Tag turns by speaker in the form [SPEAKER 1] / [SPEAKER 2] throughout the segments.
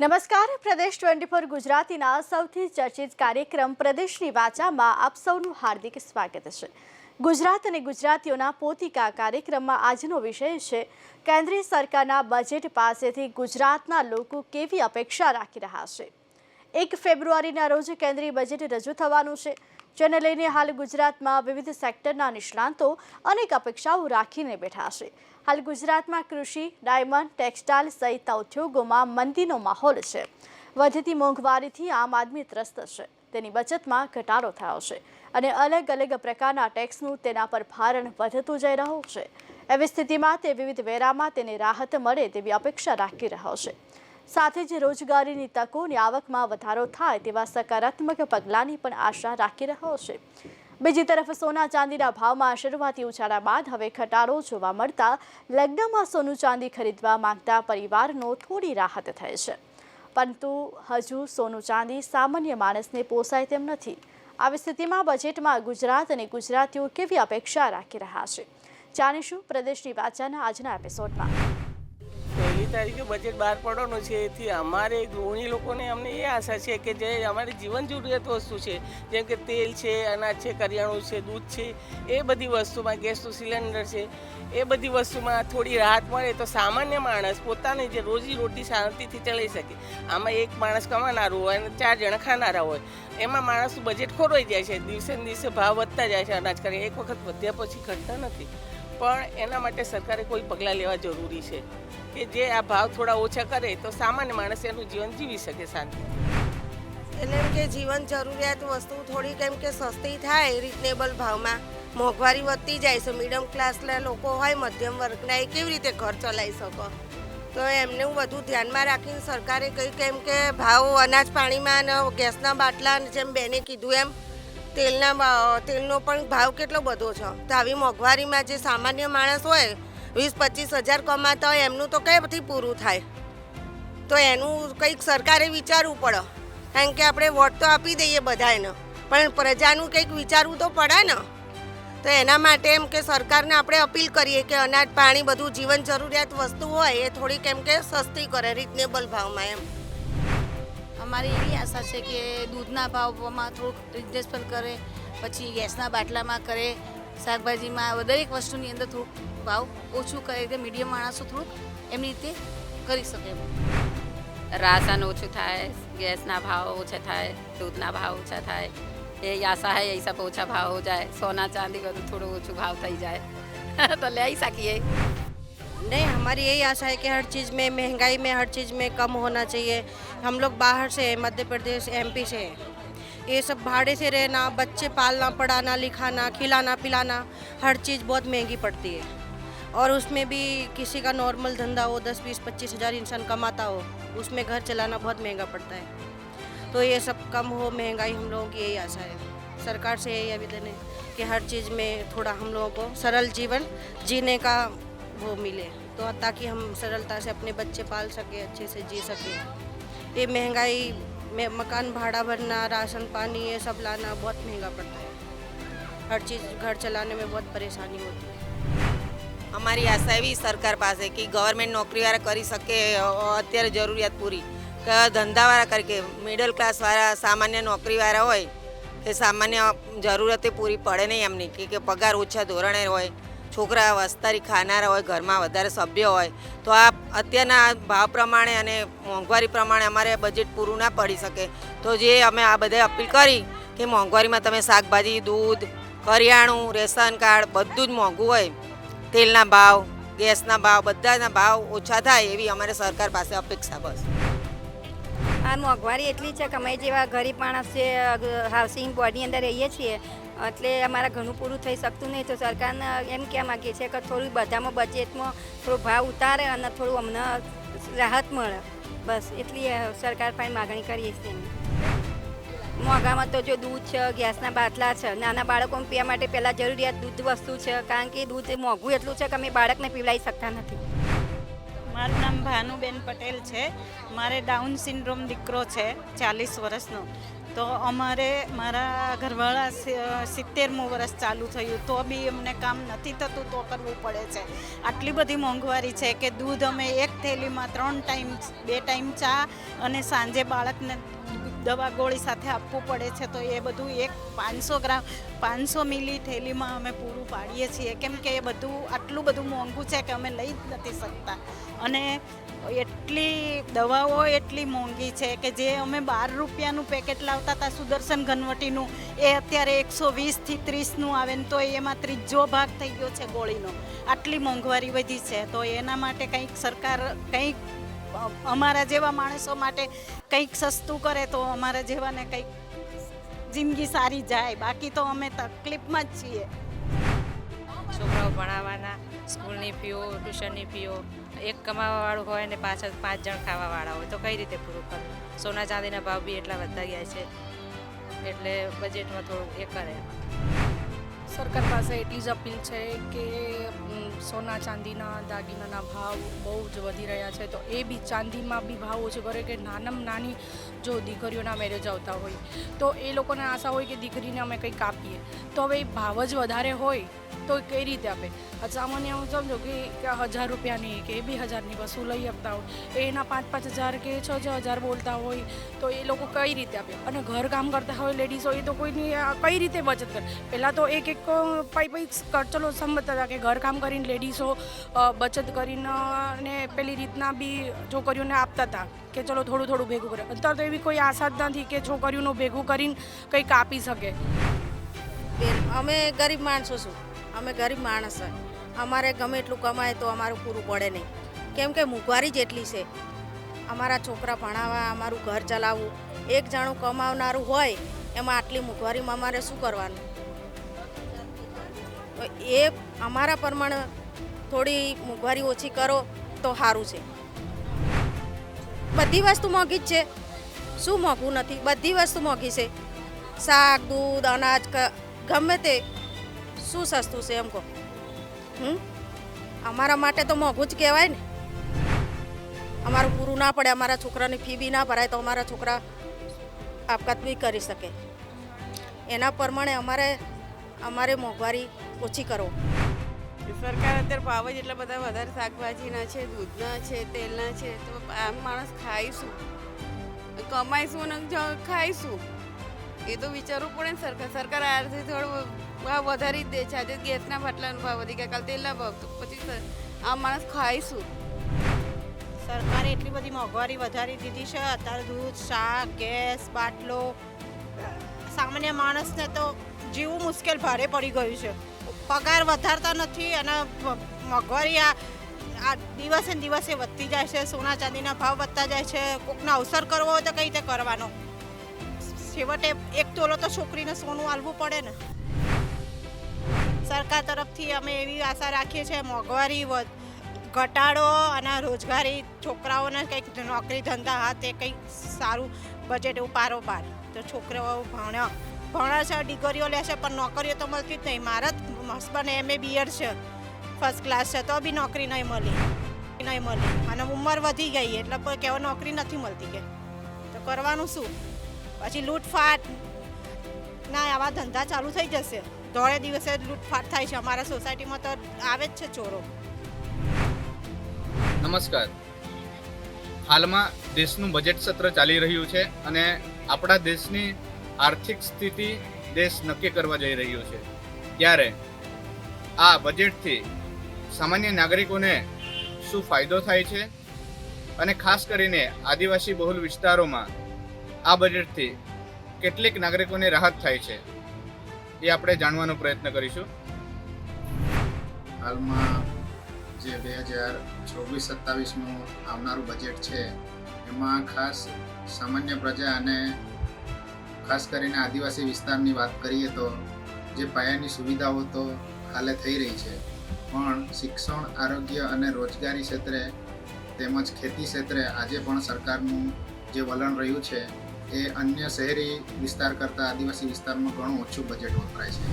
[SPEAKER 1] નમસ્કાર પ્રદેશ 24 ગુજરાતીના સૌથી ચર્ચિત કાર્યક્રમ પ્રદેશની વાચામાં આપ સૌનું હાર્દિક સ્વાગત છે। ગુજરાત અને ગુજરાતીઓના પોતિકા કાર્યક્રમમાં આજનો વિષય છે કેન્દ્રીય સરકારના બજેટ પાસેથી ગુજરાતના લોકો કેવી અપેક્ષા રાખી રહ્યા છે। 1 ફેબ્રુઆરીના રોજ કેન્દ્રીય બજેટ રજૂ થવાનું છે, જેને લઈને હાલ ગુજરાતમાં વિવિધ સેક્ટરના નિષ્ણાંતો અનેક અપેક્ષાઓ રાખીને બેઠા છે। હાલ ગુજરાતમાં કૃષિ, ડાયમંડ, ટેક્સટાઇલ સહિતના ઉદ્યોગોમાં મંદીનો માહોલ છે। વધતી મોંઘવારીથી આમ આદમી ત્રસ્ત છે, તેની બચતમાં ઘટાડો થયો છે અને અલગ અલગ પ્રકારના ટેક્સનું તેના પર ભારણ વધતું જઈ રહ્યું છે। એવી સ્થિતિમાં તે વિવિધ વેરામાં તેને રાહત મળે તેવી અપેક્ષા રાખી રહ્યો છે। સાથે જ રોજગારીની તકોની આવકમાં વધારો થાય તેવા સકારાત્મક પગલાંની પણ આશા રાખી રહ્યો છે। બીજી તરફ સોના ચાંદીના ભાવમાં શરૂઆતી ઉછાળા બાદ હવે ઘટાડો જોવા મળતા લગ્નમાં સોનું ચાંદી ખરીદવા માંગતા પરિવારનો થોડી રાહત થઈ છે, પરંતુ હજુ સોનું ચાંદી સામાન્ય માણસને પોસાય તેમ નથી। આવી સ્થિતિમાં બજેટમાં ગુજરાત અને ગુજરાતીઓ કેવી અપેક્ષા રાખી રહ્યા છે, જાણીશું પ્રદેશની વાચાના આજના એપિસોડમાં।
[SPEAKER 2] પહેલી તારીખે બજેટ બહાર પડવાનું છે, એથી અમારે ગૃહિણી લોકોને અમને એ આશા છે કે જે અમારી જીવન જરૂરિયાત વસ્તુ છે, જેમ કે તેલ છે, અનાજ છે, કરિયાણું છે, દૂધ છે, એ બધી વસ્તુમાં, ગેસનું સિલિન્ડર છે, એ બધી વસ્તુમાં થોડી રાહત મળે તો સામાન્ય માણસ પોતાની જે રોજી રોટી શાંતિથી ચલાવી શકે। આમાં એક માણસ કમાનારું હોય અને 4 જણા ખાનારા હોય, એમાં માણસનું બજેટ ખોરવાઈ જાય છે। દિવસે ને દિવસે ભાવ વધતા જાય છે અનાજ કરી, એક વખત વધ્યા પછી ઘટતા નથી, પણ એના માટે સરકારે કોઈ પગલાં લેવા જરૂરી છે કે જે આ ભાવ થોડા ઓછા કરે તો સામાન્ય માણસ એનું જીવન જીવી શકે શાંતિ।
[SPEAKER 3] એટલે કે જીવન જરૂરિયાત વસ્તુ થોડી કેમ કે સસ્તી થાય રિઝનેબલ ભાવમાં। મોંઘવારી વધતી જાય છે, મિડલ ક્લાસના લોકો હોય, મધ્યમ વર્ગના, એ કેવી રીતે ઘર ચલાવી શકો? તો એમને બધું ધ્યાનમાં રાખીને સરકારે કહ્યું કેમ કે ભાવ અનાજ પાણીમાં અને ગેસના બાટલા, જેમ બેને કીધું એમ તેલનો પણ ભાવ કેટલો બધો છે। તો આવી મોંઘવારીમાં જે સામાન્ય માણસ હોય 20-25 હજાર કમાતા હોય, એમનું તો કઈથી પૂરું થાય? તો એનું કંઈક સરકારે વિચારવું પડે, કારણ કે આપણે વોટ તો આપી દઈએ બધાને, પણ પ્રજાનું કંઈક વિચારવું તો પડે ને। તો એના માટે એમ કે સરકારને આપણે અપીલ કરીએ કે અનાજ પાણી બધું જીવન જરૂરિયાત વસ્તુ હોય એ થોડી કેમ કે સસ્તી કરે રિઝનેબલ ભાવમાં એમ।
[SPEAKER 4] અમારી એવી આશા છે કે દૂધના ભાવમાં થોડુંક રિઝનેબલ કરે, પછી ગેસના બાટલામાં કરે, શાકભાજીમાં દરેક વસ્તુની અંદર થોડુંક ભાવ ઓછું કરે કે મીડિયમ માણસો થોડુંક એમની રીતે કરી શકે।
[SPEAKER 5] રાશન ઓછું થાય, ગેસના ભાવ ઓછા થાય, દૂધના ભાવ ઓછા થાય, એ આશા है यही सब ઓછા ભાવ हो जाए, सोना चांदी બધું થોડું ઓછું भाव થઈ જાય તો લઈ શકીએ।
[SPEAKER 3] नहीं, हमारी यही आशा है कि हर चीज़ में महंगाई में हर चीज़ में कम होना चाहिए। हम लोग बाहर से मध्य प्रदेश MP से ये सब भाड़े से रहना, बच्चे पालना, पढ़ाना, लिखाना, खिलाना पिलाना, हर चीज़ बहुत महंगी पड़ती है। और उसमें भी किसी का नॉर्मल धंधा हो, 10-20-25 हज़ार इंसान कमाता हो, उसमें घर चलाना बहुत महंगा पड़ता है। तो ये सब कम हो महंगाई, हम लोगों की यही आशा है। सरकार से यही आवेदन है कि हर चीज़ में थोड़ा हम लोगों को सरल जीवन जीने का वो मिले, तो ताकि हम सरलता से अपने बच्चे पाल सके, अच्छे से जी सके। ये महंगाई में मकान भाड़ा भरना, राशन पानी ये सब लाना बहुत महंगा पड़ता है। हर चीज़ घर चलाने में बहुत परेशानी होती है।
[SPEAKER 6] અમારી આશા એવી સરકાર પાસે કે ગવર્મેન્ટ નોકરીવાળા કરી શકે અત્યારે જરૂરિયાત પૂરી, કે ધંધાવાળા કરે, કે મિડલ ક્લાસવાળા સામાન્ય નોકરીવાળા હોય કે સામાન્ય જરૂરતે પૂરી પડે નહીં એમની, કે પગાર ઓછા ધોરણે હોય, છોકરા વસ્તારી ખાનારા હોય, ઘરમાં વધારે સભ્ય હોય, તો આ અત્યારના ભાવ પ્રમાણે અને મોંઘવારી પ્રમાણે અમારે બજેટ પૂરું ના પડી શકે। તો જે અમે આ બધા અપીલ કરી કે મોંઘવારીમાં તમે શાકભાજી, દૂધ, કરિયાણું, રેશન કાર્ડ બધું જ મોંઘું હોય, તેલના ભાવ, ગેસના ભાવ, બધાના ભાવ ઓછા થાય એવી અમારે સરકાર પાસે અપેક્ષા। બસ
[SPEAKER 4] આ મોંઘવારી એટલી છે કે અમે જેવા ગરીબ માણસ છે, હાઉસિંગ બોર્ડની અંદર રહીએ છીએ, એટલે અમારા ઘણું પૂરું થઈ શકતું નહીં। તો સરકારને એમ કહેવા માગીએ છીએ કે થોડું બધામાં બજેટમાં થોડો ભાવ ઉતારે અને થોડું અમને રાહત મળે, બસ એટલી સરકાર પાસે માગણી કરીએ છીએ। મોંઘામાં તો જો દૂધ છે, ગેસના બાટલા છે, નાના બાળકોને પીવા માટે પહેલાં જરૂરિયાત દૂધ વસ્તુ છે, કારણ કે દૂધ મોંઘું એટલું છે કે અમે બાળકને પીવડાવી શકતા નથી।
[SPEAKER 7] મારું નામ ભાનુબેન પટેલ છે। મારે ડાઉન સિન્ડ્રોમ દીકરો છે 40 વર્ષનો, તો અમારે મારા ઘરવાળા 70મું વર્ષ ચાલુ થયું તો બી અમને કામ નથી થતું તો કરવું પડે છે. આટલી બધી મોંઘવારી છે કે દૂધ અમે એક થેલીમાં 3 ટાઈમ 2 ટાઈમ ચા અને સાંજે બાળકને દવા ગોળી સાથે આપવું પડે છે. તો એ બધું એક 500 ગ્રામ 500 મિલી થેલીમાં અમે પૂરું પાડીએ છીએ, કેમ કે એ બધું આટલું બધું મોંઘું છે કે અમે લઈ જ નથી શકતા. અને એટલી દવાઓ એટલી મોંઘી છે કે જે અમે 12 રૂપિયાનું પેકેટ લાવતા હતા સુદર્શન ઘનવટીનું, એ અત્યારે 120 થી 30નું આવે ને તો એમાં 3 ભાગ થઈ ગયો છે ગોળીનો. આટલી મોંઘવારી વધી છે. તો એના માટે કંઈક સરકાર કંઈક અમારા જેવા માણસો માટે કંઈક સસ્તું કરે તો અમારા જેવાને કંઈક જિંદગી સારી જાય. બાકી તો અમે તકલીફમાં જ છીએ.
[SPEAKER 8] છોકરાઓ ભણાવવાના, સ્કૂલની ફીઓ, ટ્યુશનની ફીઓ, એક કમાવાવાળું હોય ને પાછળ 5 જણ ખાવાવાળા હોય તો કઈ રીતે પૂરું કરવું? સોના ચાંદીના ભાવ બી એટલા વધતા ગયા છે એટલે બજેટમાં થોડું એ કરે.
[SPEAKER 9] સરકાર પાસે એટલી જ અપીલ છે કે સોના ચાંદીના દાગીનાના ભાવ બહુ જ વધી રહ્યા છે, તો એ બી ચાંદીમાં બી ભાવ ઓછો કરે. કે નાનામાં નાની જો દીકરીઓના મેરેજ આવતા હોય તો એ લોકોને આશા હોય કે દીકરીને અમે કંઈક આપીએ, તો હવે એ ભાવ જ વધારે હોય તો કઈ રીતે આપે? સામાન્ય હું સમજો કે 1000 રૂપિયાની કે 2000ની વસ્તુ લઈ આપતા હોય, એના 5,000 કે 6,000 બોલતા હોય તો એ લોકો કઈ રીતે આપે? અને ઘર કામ કરતા હોય લેડીઝ હોય તો કોઈની કઈ રીતે બચત કરે? પહેલાં તો એક પાઈ ચલો સમજતા હતા કે ઘર કામ કરીને લેડીઝો બચત કરીને ને પેલી રીતના બી છોકરીઓને આપતા હતા કે ચલો થોડું થોડું ભેગું કરે. અત્યારે તો એવી કોઈ આશા જ નથી કે છોકરીઓનું ભેગું કરીને કંઈક આપી શકે.
[SPEAKER 3] અમે ગરીબ માણસો છું, અમે ગરીબ માણસ છે. અમારે ગમે એટલું કમાય તો અમારું પૂરું પડે નહીં, કેમ કે મોંઘવારી જ એટલી છે. અમારા છોકરા ભણાવવા, અમારું ઘર ચલાવવું, એક જણું કમાવનારું હોય એમાં આટલી મોંઘવારીમાં અમારે શું કરવાનું? તો એ અમારા પ્રમાણે થોડી મોંઘવારી ઓછી કરો તો સારું છે. બધી વસ્તુ મોંઘી જ છે, શું મોંઘું નથી? બધી વસ્તુ મોંઘી છે. શાક, દૂધ, અનાજ, ગમે તે શું સસ્તું છે એમ કહો? અમારા માટે તો મોંઘું જ કહેવાય ને. અમારું પૂરું ના પડે, અમારા છોકરાની ફી બી ના ભરાય તો અમારા છોકરા આપઘાત બી કરી શકે. એના પ્રમાણે અમારે મોંઘવારી ઓછી કરો.
[SPEAKER 10] સરકાર અત્યારે ભાવ જ એટલા બધા વધારે શાકભાજીના છે, દૂધના છે, તેલના છે, તો આમ માણસ ખાઈશું, કમાઈશું અને ખાઈશું એ તો વિચારવું પડે ને. સરકાર આથી થોડું ભાવ વધારી જ દે છે. આજે ગેસના બાટલાનો ભાવ વધી ગયા, કાલ તેલના ભાવ, તો પછી આ માણસ ખાઈશું.
[SPEAKER 11] સરકારે એટલી બધી મોંઘવારી વધારી દીધી છે. અત્યારે દૂધ, શાક, ગેસ, બાટલો, સામાન્ય માણસને તો જીવવું મુશ્કેલ ભારે પડી ગયું છે. પગાર વધારતા નથી અને મોંઘવારી આ દિવસે ને દિવસે વધતી જાય છે. સોના ચાંદીના ભાવ વધતા જાય છે. કોકનો અવસર કરવો હોય તો કઈ રીતે કરવાનો? છેવટે 1 તોલો તો છોકરીને સોનું આલવું પડે ને. સરકાર તરફથી અમે એવી આશા રાખીએ છીએ મોંઘવારી ઘટાડો અને રોજગારી, છોકરાઓને કંઈક નોકરી ધંધા હાથે કંઈક સારું બજેટ એવું પારોપાર. તો છોકરાઓ ભણે છે, ડિગ્રીઓ લે છે પણ નોકરીઓ તો મળતી જ નહીં. મારા જ હસબન્ડ MA BEd છે, ફર્સ્ટ ક્લાસ છે, તો બી નોકરી નહીં મળી. અને ઉંમર વધી ગઈ એટલે કેવો નોકરી નથી મળતી કે તો કરવાનું શું? પછી લૂંટફાટ ના આવા ધંધા ચાલુ થઈ જશે. દોડે દિવસે લૂંટફાટ થાય છે. અમારા સોસાયટીમાં તો આવે જ છે ચોરો.
[SPEAKER 12] નમસ્કાર. હાલમાં દેશનું બજેટ સત્ર ચાલી રહ્યું છે અને આપણા દેશની આર્થિક સ્થિતિ દેશ નક્કી કરવા જઈ રહ્યો છે. ત્યારે આ બજેટથી સામાન્ય નાગરિકોને શું ફાયદો થાય છે અને ખાસ કરીને આદિવાસી બહુલ વિસ્તારોમાં આ બજેટથી કેટલીક નાગરિકોને રાહત થાય છે એ આપણે જાણવાનો પ્રયત્ન કરીશું.
[SPEAKER 13] હાલમાં જે 2024-27નું આવનારું બજેટ છે એમાં ખાસ સામાન્ય પ્રજા અને ખાસ કરીને આદિવાસી વિસ્તારની વાત કરીએ તો જે પાયાની સુવિધાઓ તો હાલે થઈ રહી છે, પણ શિક્ષણ, આરોગ્ય અને રોજગારી ક્ષેત્રે તેમજ ખેતી ક્ષેત્રે આજે પણ સરકારનું જે વલણ રહ્યું છે એ અન્ય શહેરી વિસ્તાર કરતાં આદિવાસી વિસ્તારમાં ઘણું ઓછું બજેટ વપરાય છે.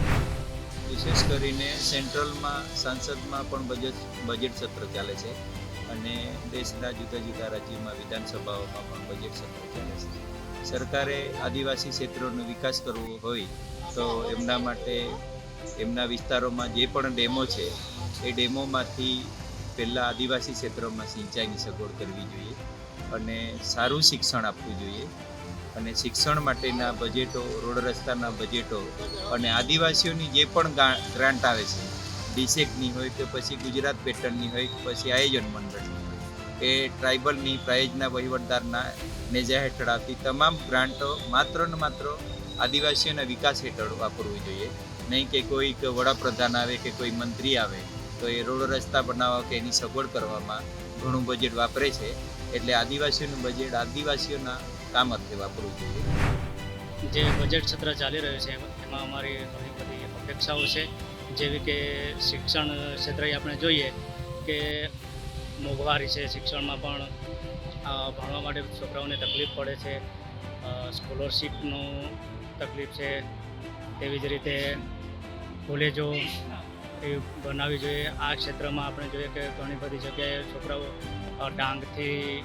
[SPEAKER 14] વિશેષ કરીને સેન્ટ્રલમાં સંસદમાં પણ બજેટ સત્ર ચાલે છે અને દેશના જુદા જુદા રાજ્યોમાં વિધાનસભાઓમાં પણ બજેટ સત્ર ચાલે છે. સરકારે આદિવાસી ક્ષેત્રોનો વિકાસ કરવો હોય તો એમના માટે એમના વિસ્તારોમાં જે પણ ડેમો છે એ ડેમોમાંથી પહેલાં આદિવાસી ક્ષેત્રોમાં સિંચાઈની સગવડ કરવી જોઈએ અને સારું શિક્ષણ આપવું જોઈએ અને શિક્ષણ માટેના બજેટો, રોડ રસ્તાના બજેટો અને આદિવાસીઓની જે પણ ગ્રાન્ટ આવે છે, ડીસેકની હોય કે પછી ગુજરાત પેટર્નની હોય કે પછી આયોજન મંડળની હોય કે ટ્રાઇબલની પ્રાઇઝના વહીવટદારના નેજા હેઠળ આવતી તમામ ગ્રાન્ટો માત્ર ને માત્ર આદિવાસીઓના વિકાસ હેઠળ વાપરવું જોઈએ, નહીં કે કોઈક વડાપ્રધાન આવે કે કોઈ મંત્રી આવે તો એ રોડ રસ્તા બનાવવા કે એની સગવડ કરવામાં ઘણું બજેટ વાપરે છે. એટલે આદિવાસીઓનું બજેટ આદિવાસીઓના કામ અર્થે વાપરવું જોઈએ.
[SPEAKER 15] જે બજેટ સત્ર ચાલી રહ્યું છે એમાં અમારી ઘણી બધી અપેક્ષાઓ છે, જેવી કે શિક્ષણ ક્ષેત્રે આપણે જોઈએ કે મોંઘવારી છે, શિક્ષણમાં પણ ભણવા માટે છોકરાઓને તકલીફ પડે છે, સ્કોલરશીપનું તકલીફ છે. તેવી જ રીતે કોલેજો એ બનાવવી જોઈએ. આ ક્ષેત્રમાં આપણે જોઈએ કે ઘણી બધી જગ્યાએ છોકરાઓ ડાંગથી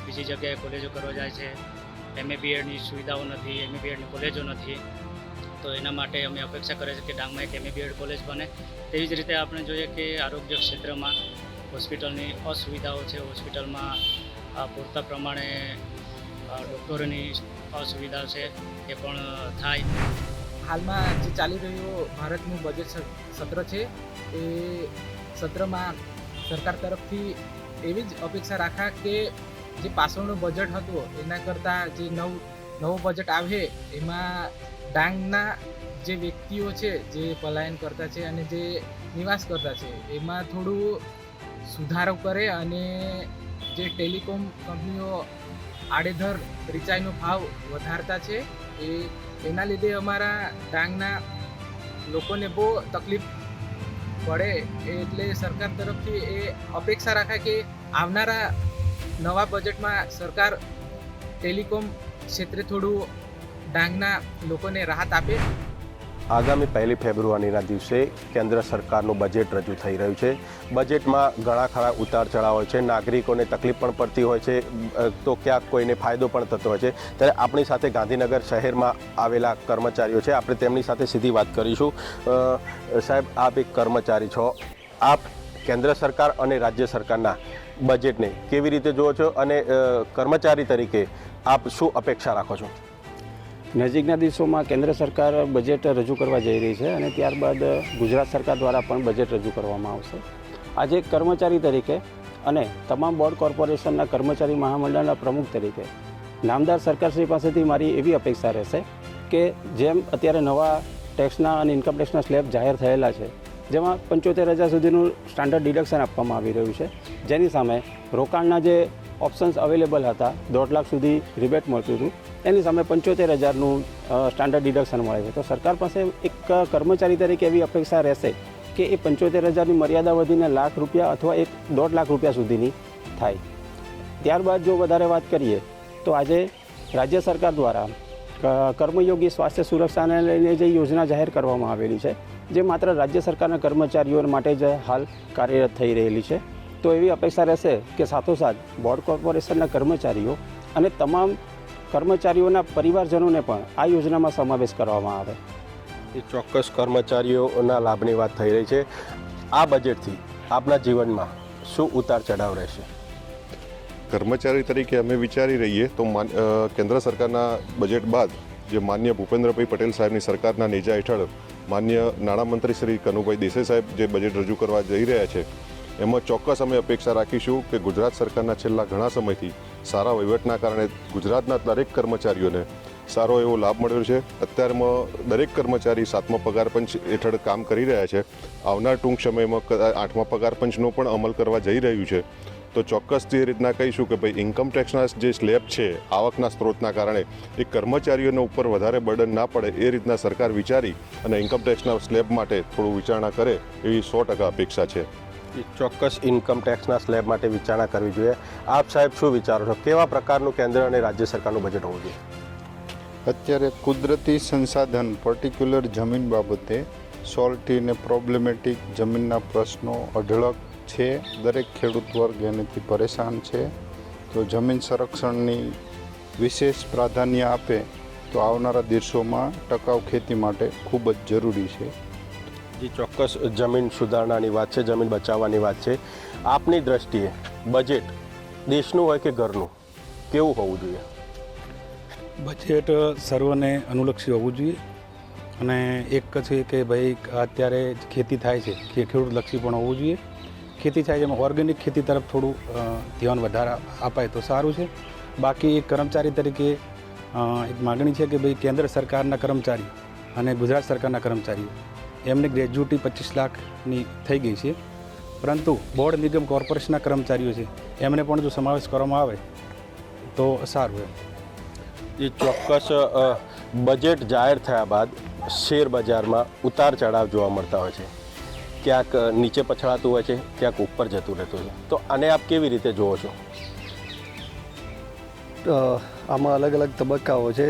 [SPEAKER 15] બીજી જગ્યાએ કોલેજો કરવા જાય છે. MA BEdની સુવિધાઓ નથી, MA BEdની કોલેજો નથી, તો એના માટે અમે અપેક્ષા કરીએ છીએ કે ડાંગમાં એક MA BEd કોલેજ બને. તેવી જ રીતે આપણે જોઈએ કે આરોગ્ય ક્ષેત્રમાં હોસ્પિટલની અસુવિધાઓ છે, હોસ્પિટલમાં પૂરતા પ્રમાણે ડૉક્ટરોની અસુવિધા છે એ પણ થાય.
[SPEAKER 16] હાલમાં જે ચાલી રહ્યું ભારતનું બજેટ સત્ર છે એ સત્રમાં સરકાર તરફથી એવી જ અપેક્ષા રાખા કે જે પાછળનું બજેટ હતું એના કરતાં જે નવું બજેટ આવે એમાં ડાંગના જે વ્યક્તિઓ છે જે પલાયન કરતા છે અને જે નિવાસ કરતા છે એમાં થોડું સુધારો કરે અને જે ટેલિકોમ કંપનીઓ આડેધડ રિચાર્જનો ભાવ વધારતા છે એના લીધે અમારા ડાંગના લોકોને બહુ તકલીફ પડે. એટલે સરકાર તરફથી એ અપેક્ષા રાખાય કે આવનારા નવા બજેટમાં સરકાર ટેલિકોમ ક્ષેત્રે થોડું ડાંગના લોકોને રાહત આપે.
[SPEAKER 17] આગામી 1 ફેબ્રુઆરીના દિવસે કેન્દ્ર સરકારનું બજેટ રજૂ થઈ રહ્યું છે. બજેટમાં ઘણા ખરા ઉતાર ચઢાવ હોય છે, નાગરિકોને તકલીફ પણ પડતી હોય છે, તો ક્યાંક કોઈને ફાયદો પણ થતો હોય છે. ત્યારે આપણી સાથે ગાંધીનગર શહેરમાં આવેલા કર્મચારીઓ છે, આપણે તેમની સાથે સીધી વાત કરીશું. સાહેબ, આપ એક કર્મચારી છો, આપ કેન્દ્ર સરકાર અને રાજ્ય સરકારના બજેટને કેવી રીતે જુઓ છો અને કર્મચારી તરીકે આપ શું અપેક્ષા રાખો છો?
[SPEAKER 18] નજીકના દિવસોમાં કેન્દ્ર સરકાર બજેટ રજૂ કરવા જઈ રહી છે અને ત્યારબાદ ગુજરાત સરકાર દ્વારા પણ બજેટ રજૂ કરવામાં આવશે. આજે એક કર્મચારી તરીકે અને તમામ બોર્ડ કોર્પોરેશનના કર્મચારી મહામંડળના પ્રમુખ તરીકે નામદાર સરકારશ્રી પાસેથી મારી એવી અપેક્ષા રહેશે કે જેમ અત્યારે નવા ટેક્સના અને ઇન્કમ ટેક્સના સ્લેબ જાહેર થયેલા છે, જેમાં 75,000 સુધીનું સ્ટાન્ડર્ડ ડિડક્શન આપવામાં આવી રહ્યું છે, જેની સામે રોકાણના જે ઓપ્શન્સ અવેલેબલ હતા, 1.5 લાખ સુધી રિબેટ મળતું હતું, એની સામે 75,000નું સ્ટાન્ડર્ડ ડિડક્શન મળે છે. તો સરકાર પાસે એક કર્મચારી તરીકે એવી અપેક્ષા રહેશે કે એ 75,000ની મર્યાદા વધીને ₹1,00,000 અથવા 1.5 લાખ રૂપિયા સુધીની થાય. ત્યારબાદ જો વધારે વાત કરીએ તો આજે રાજ્ય સરકાર દ્વારા કર્મયોગી સ્વાસ્થ્ય સુરક્ષાને લઈને જે યોજના જાહેર કરવામાં આવેલી છે, જે માત્ર રાજ્ય સરકારના કર્મચારીઓ માટે જ હાલ કાર્યરત થઈ રહેલી છે. તો એવી અપેક્ષા રહેશે કે સાથોસાથ બોર્ડ કોર્પોરેશનના કર્મચારીઓ અને તમામ કર્મચારીઓના પરિવારજનોને પણ આ યોજનામાં સમાવેશ કરવામાં આવે.
[SPEAKER 17] એ ચોક્કસ કર્મચારીઓના લાભની વાત થઈ રહી છે. આ બજેટથી આપના જીવનમાં શું ઉતાર ચઢાવ રહેશે?
[SPEAKER 19] કર્મચારી તરીકે અમે વિચારી રહીએ તો કેન્દ્ર સરકારના બજેટ બાદ જે માન્ય ભૂપેન્દ્રભાઈ પટેલ સાહેબની સરકારના નેજા હેઠળ માન્ય નાણામંત્રી શ્રી કનુભાઈ દેસાઈ સાહેબ જે બજેટ રજૂ કરવા જઈ રહ્યા છે, એમાં ચોક્કસ અમે અપેક્ષા રાખીશું કે ગુજરાત સરકારના છેલ્લા ઘણા સમયથી સારા વહીવટના કારણે ગુજરાતના દરેક કર્મચારીઓને સારો એવો લાભ મળ્યો છે. અત્યારમાં દરેક કર્મચારી 7મા પગાર પંચ હેઠળ કામ કરી રહ્યા છે. આવનાર ટૂંક સમયમાં 8મા પગાર પંચનો પણ અમલ કરવા જઈ રહ્યું છે. તો ચોક્કસ તે રીતના કહીશું કે ભાઈ ઇન્કમ ટેક્સના જે સ્લેબ છે આવકના સ્ત્રોતના કારણે એ કર્મચારીઓના ઉપર વધારે બર્ડન ના પડે એ રીતના સરકાર વિચારી અને ઇન્કમ ટેક્સના સ્લેબ માટે થોડું વિચારણા કરે એવી 100% અપેક્ષા છે.
[SPEAKER 17] ચોક્કસ ઇન્કમ ટેક્સના સ્લેબ માટે વિચારણા કરવી જોઈએ. આપ સાહેબ શું વિચારો છો, કેવા પ્રકારનું કેન્દ્ર અને રાજ્ય સરકારનું બજેટ હોવું જોઈએ?
[SPEAKER 20] અત્યારે કુદરતી સંસાધન પર્ટિક્યુલર જમીન બાબતે સોલ્ટી અને પ્રોબ્લેમેટિક જમીનના પ્રશ્નો અઢળક છે. દરેક ખેડૂત વર્ગ એનાથી પરેશાન છે. તો જમીન સંરક્ષણની વિશેષ પ્રાધાન્ય આપે તો આવનારા દિવસોમાં ટકાઉ ખેતી માટે ખૂબ જ જરૂરી છે.
[SPEAKER 17] જે ચોક્કસ જમીન સુધારણાની વાત છે, જમીન બચાવવાની વાત છે. આપની દ્રષ્ટિએ બજેટ દેશનું હોય કે ઘરનું કેવું હોવું જોઈએ?
[SPEAKER 21] બજેટ સર્વને અનુલક્ષી હોવું જોઈએ અને એક છે કે ભાઈ અત્યારે ખેતી થાય છે કે ખેડૂતલક્ષી પણ હોવું જોઈએ. ખેતી થાય છે એમાં ઓર્ગેનિક ખેતી તરફ થોડું ધ્યાન વધારે અપાય તો સારું છે. બાકી એક કર્મચારી તરીકે એક માગણી છે કે ભાઈ કેન્દ્ર સરકારના કર્મચારી અને ગુજરાત સરકારના કર્મચારીઓ એમને ગ્રેજ્યુટી 25 લાખની થઈ ગઈ છે, પરંતુ બોર્ડ નિગમ કોર્પોરેશનના કર્મચારીઓ છે એમને પણ જો સમાવેશ કરવામાં આવે તો સારું એમ.
[SPEAKER 17] એ ચોક્કસ બજેટ જાહેર થયા બાદ શેર બજારમાં ઉતાર ચઢાવ જોવા મળતા હોય છે. ક્યાંક નીચે પછડાતું હોય છે, ક્યાંક ઉપર જતું રહેતું છે. તો આને આપ કેવી રીતે જુઓ છો?
[SPEAKER 22] આમાં અલગ અલગ તબક્કાઓ છે.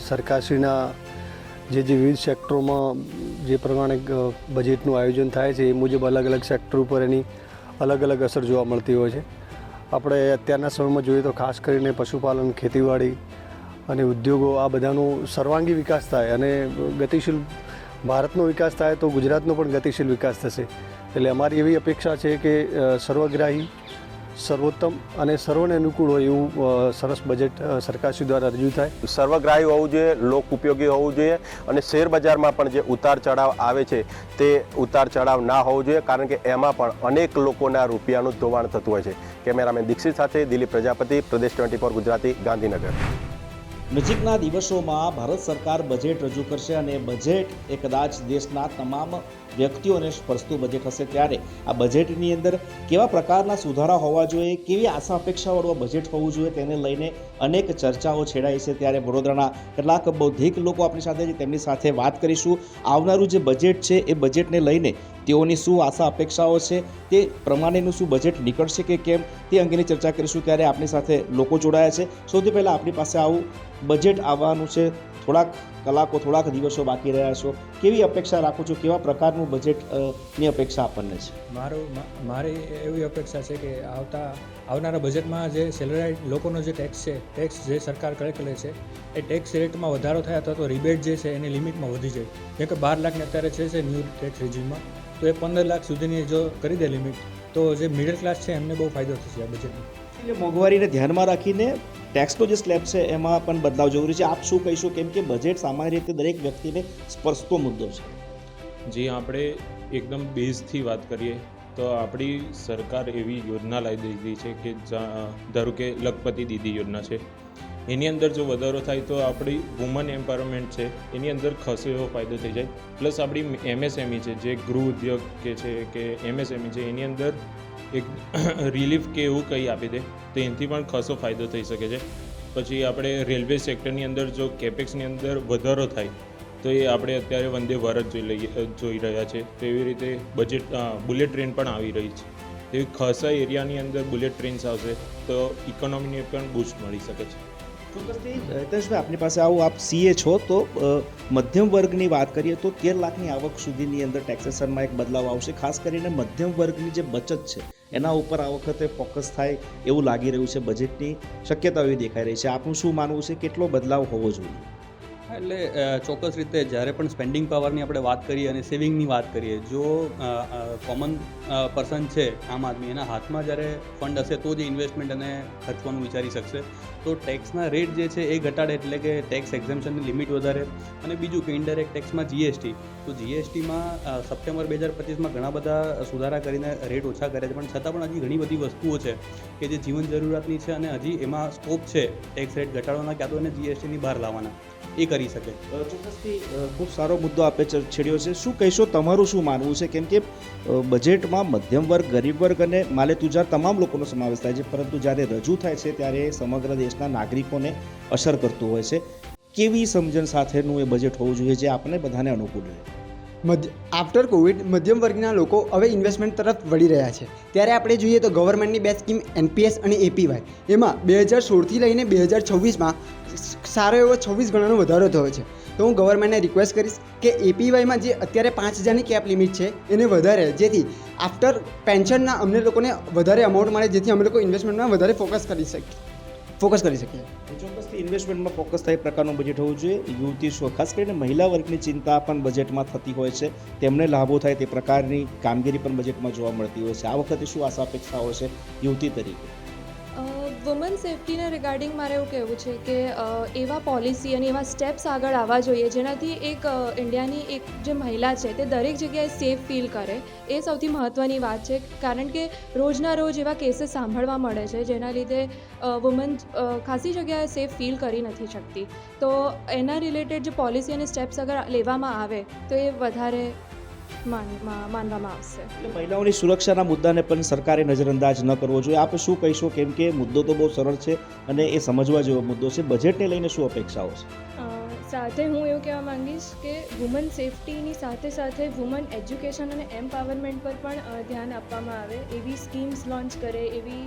[SPEAKER 22] સરકારશ્રીના જે વિવિધ સેક્ટરોમાં જે પ્રમાણે બજેટનું આયોજન થાય છે એ મુજબ અલગ અલગ સેક્ટર ઉપર એની અલગ અલગ અસર જોવા મળતી હોય છે. આપણે અત્યારના સમયમાં જોઈએ તો ખાસ કરીને પશુપાલન, ખેતીવાડી અને ઉદ્યોગો આ બધાનો સર્વાંગી વિકાસ થાય અને ગતિશીલ ભારતનો વિકાસ થાય તો ગુજરાતનો પણ ગતિશીલ વિકાસ થશે. એટલે અમારી એવી અપેક્ષા છે કે સર્વગ્રાહી, સર્વોત્તમ અને સર્વને અનુકૂળ હોય એવું સરસ બજેટ સરકારશ્રી દ્વારા રજૂ થાય.
[SPEAKER 17] સર્વગ્રાહી હોવું જોઈએ, લોક ઉપયોગી હોવું જોઈએ અને શેર બજારમાં પણ જે ઉતાર ચઢાવ આવે છે તે ઉતાર ચઢાવ ના હોવું જોઈએ, કારણ કે એમાં પણ અનેક લોકોના રૂપિયાનું ધોવાણ થતું હોય છે. કેમેરામેન દીક્ષિત સાથે દિલીપ પ્રજાપતિ, પ્રદેશ 24 ગુજરાતી, ગાંધીનગર.
[SPEAKER 23] નજીકના દિવસોમાં ભારત સરકાર બજેટ રજૂ કરશે અને બજેટ એ કદાચ દેશના તમામ વ્યક્તિઓને સ્પર્શતું બજેટ હશે. ત્યારે આ બજેટની અંદર કેવા પ્રકારના સુધારા હોવા જોઈએ, કેવી આશા અપેક્ષાવાળું બજેટ હોવું જોઈએ, તેને લઈને અનેક ચર્ચાઓ છેડાઈ છે. ત્યારે વડોદરાના કેટલાક બૌદ્ધિક લોકો આપણી સાથે છે, તેમની સાથે વાત કરીશું. આવનારું જે બજેટ છે એ બજેટને લઈને તેઓની શું આશા અપેક્ષાઓ છે, તે પ્રમાણેનું શું બજેટ નીકળશે કે કેમ, તે અંગેની ચર્ચા કરીશું. ત્યારે આપણી સાથે લોકો જોડાયા છે. સૌથી પહેલાં આપણી પાસે આવું બજેટ આવવાનું છે, થોડાક કલાકો, થોડાક દિવસો બાકી રહ્યા છો, કેવી અપેક્ષા રાખો છો, કેવા પ્રકારનું બજેટની અપેક્ષા આપણને છે?
[SPEAKER 24] મારી એવી અપેક્ષા છે કે આવનારા બજેટમાં જે સેલરાઇડ લોકોનો જે ટેક્સ છે, ટેક્સ જે સરકાર કરે છે એ ટેક્સ રેટમાં વધારો થાય અથવા તો રિબેટ જે છે એની લિમિટમાં વધી જાય. જેમ કે 12 લાખની અત્યારે છે ન્યૂ ટેક્સ રેજીમમાં, તો એ 15 લાખ સુધીની જો કરી દે લિમિટ, તો જે મિડલ ક્લાસ છે એમને બહુ ફાયદો થશે આ બજેટમાં.
[SPEAKER 23] એટલે મોંઘવારીને ધ્યાનમાં રાખીને ટેક્સનો જે સ્લેબ છે એમાં પણ બદલાવ જરૂરી છે. આપ શું કહીશું, કેમ કે બજેટ સામાન્ય રીતે દરેક વ્યક્તિને સ્પર્શતો મુદ્દો છે?
[SPEAKER 25] જે આપણે એકદમ બેઝથી વાત કરીએ તો આપણી સરકાર એવી યોજના લાવી દીધી છે કે ધારો કે લખપતિ દીદી યોજના છે, એની અંદર જો વધારો થાય તો આપણી વુમન એમ્પાવરમેન્ટ છે એની અંદર ખાસો એવો ફાયદો થઈ જાય. પ્લસ આપણી એમએસએમઈ છે, જે ગૃહ ઉદ્યોગ કે એમએસએમઈ છે, એની અંદર એક રિલીફ કે એવું કંઈ આપી દે તો એનાથી પણ ખાસો ફાયદો થઈ શકે છે. પછી આપણે રેલવે સેક્ટરની અંદર જો કેપેક્સની અંદર વધારો થાય તો એ આપણે અત્યારે વંદે ભારત જોઈ રહ્યા છે. તો એવી રીતે બુલેટ ટ્રેન પણ આવી રહી છે. એવી ખાસા એરિયાની અંદર બુલેટ ટ્રેન્સ આવશે તો ઇકોનોમીને પણ બૂસ્ટ મળી શકે છે.
[SPEAKER 23] ચોક્કસથી હિતેશભાઈ, આપની પાસે આવું, આપ સીએ છો, તો મધ્યમ વર્ગની વાત કરીએ તો 13 લાખની આવક સુધીની અંદર ટેક્સેશનમાં એક બદલાવ આવશે. ખાસ કરીને મધ્યમ વર્ગની જે બચત છે એના ઉપર આ વખતે ફોકસ થાય એવું લાગી રહ્યું છે. બજેટની શક્યતા એવી દેખાઈ રહી છે. આપનું શું માનવું છે, કેટલો બદલાવ હોવો જોઈએ?
[SPEAKER 24] એટલે ચોક્કસ રીતે જ્યારે પણ સ્પેન્ડિંગ પાવરની આપણે વાત કરીએ અને સેવિંગની વાત કરીએ, જો કોમન પર્સન છે આમ આદમી, એના હાથમાં જ્યારે ફંડ હશે તો જ ઇન્વેસ્ટમેન્ટ અને ખર્ચવાનું વિચારી શકશે. તો ટેક્સના રેટ જે છે એ ઘટાડે, એટલે કે ટેક્સ એક્ઝમ્પશનની લિમિટ વધારે. અને બીજું કે ઇનડાયરેક્ટ ટેક્સમાં જીએસટી, તો જીએસટીમાં સપ્ટેમ્બર 2025માં ઘણા બધા સુધારા કરીને રેટ ઓછા કર્યા છે, પણ છતાં પણ હજી ઘણી બધી વસ્તુઓ છે કે જે જીવન જરૂરિયાતની છે અને હજી એમાં સ્કોપ છે ટેક્સ રેટ ઘટાડવાના, ક્યાં તો એને જીએસટીની બહાર લાવવાના, એ કરી શકે.
[SPEAKER 23] ચોક્કસથી ખૂબ સારો મુદ્દો આપે છેડ્યો છે. શું કહેશો, તમારું શું માનવું છે? કેમ કે બજેટમાં મધ્યમ વર્ગ, ગરીબ વર્ગ અને માલે તુજાર તમામ લોકોનો સમાવેશ થાય છે, પરંતુ જ્યારે રજૂ થાય છે ત્યારે સમગ્ર દેશના નાગરિકોને અસર કરતું હોય છે. કેવી સમજણ સાથેનું એ બજેટ હોવું જોઈએ જે આપણને બધાને અનુકૂળ રહે?
[SPEAKER 26] આફ્ટર કોવિડ મધ્યમ વર્ગના લોકો હવે ઇન્વેસ્ટમેન્ટ તરફ વળી રહ્યા છે. ત્યારે આપણે જોઈએ તો ગવર્મેન્ટની બે સ્કીમ એનપીએસ અને એપીવાય, એમાં 2016થી લઈને 2026માં સારો એવો 26 ગણાનો વધારો થયો છે. તો હું ગવર્મેન્ટને રિક્વેસ્ટ કરીશ કે એપીવાયમાં જે અત્યારે 5000ની કેપ લિમિટ છે એને વધારે, જેથી આફ્ટર પેન્શનના અમને લોકોને વધારે અમાઉન્ટ મળે, જેથી અમે લોકો ઇન્વેસ્ટમેન્ટમાં વધારે ફોકસ કરી શકીએ. ફોકસ કરી શકીએ.
[SPEAKER 23] ચોક્કસથી ઇન્વેસ્ટમેન્ટમાં ફોકસ થાય પ્રકારનું બજેટ હોવું જોઈએ. યુવતી ખાસ કરીને મહિલા વર્ગની ચિંતા પણ બજેટમાં થતી હોય છે, તેમને લાભો થાય તે પ્રકારની કામગીરી પણ બજેટમાં જોવા મળતી હોય છે. આ વખતે શું આશા અપેક્ષાઓ છે યુવતી તરીકે?
[SPEAKER 1] વુમન સેફ્ટીના રિગાર્ડિંગ મારે એવું કહેવું છે કે એવા પોલિસી અને એવા સ્ટેપ્સ આગળ આવવા જોઈએ જેનાથી એક ઇન્ડિયાની એક જે મહિલા છે તે દરેક જગ્યાએ સેફ ફીલ કરે. એ સૌથી મહત્ત્વની વાત છે, કારણ કે રોજના રોજ એવા કેસીસ સાંભળવા મળે છે જેના લીધે વુમન ખાસી જગ્યાએ સેફ ફીલ કરી નથી શકતી. તો એના રિલેટેડ જે પોલિસી અને સ્ટેપ્સ અગર લેવામાં આવે તો એ વધારે માનવામાં આવશે.
[SPEAKER 23] એટલે મહિલાઓની સુરક્ષાના મુદ્દાને પણ સરકારે નજરઅંદાજ ન કરવો જોઈએ. આપ શું કહીશો, કેમ કે મુદ્દો તો બહુ સરળ છે અને એ સમજવા જેવો મુદ્દો છે. બજેટને લઈને શું અપેક્ષાઓ છે?
[SPEAKER 1] સાથે હું એવું કહેવા માંગીશ કે વુમન સેફ્ટીની સાથે સાથે વુમન એજ્યુકેશન અને એમ્પાવરમેન્ટ પર પણ ધ્યાન આપવામાં આવે. એવી સ્કીમ્સ લોન્ચ કરે, એવી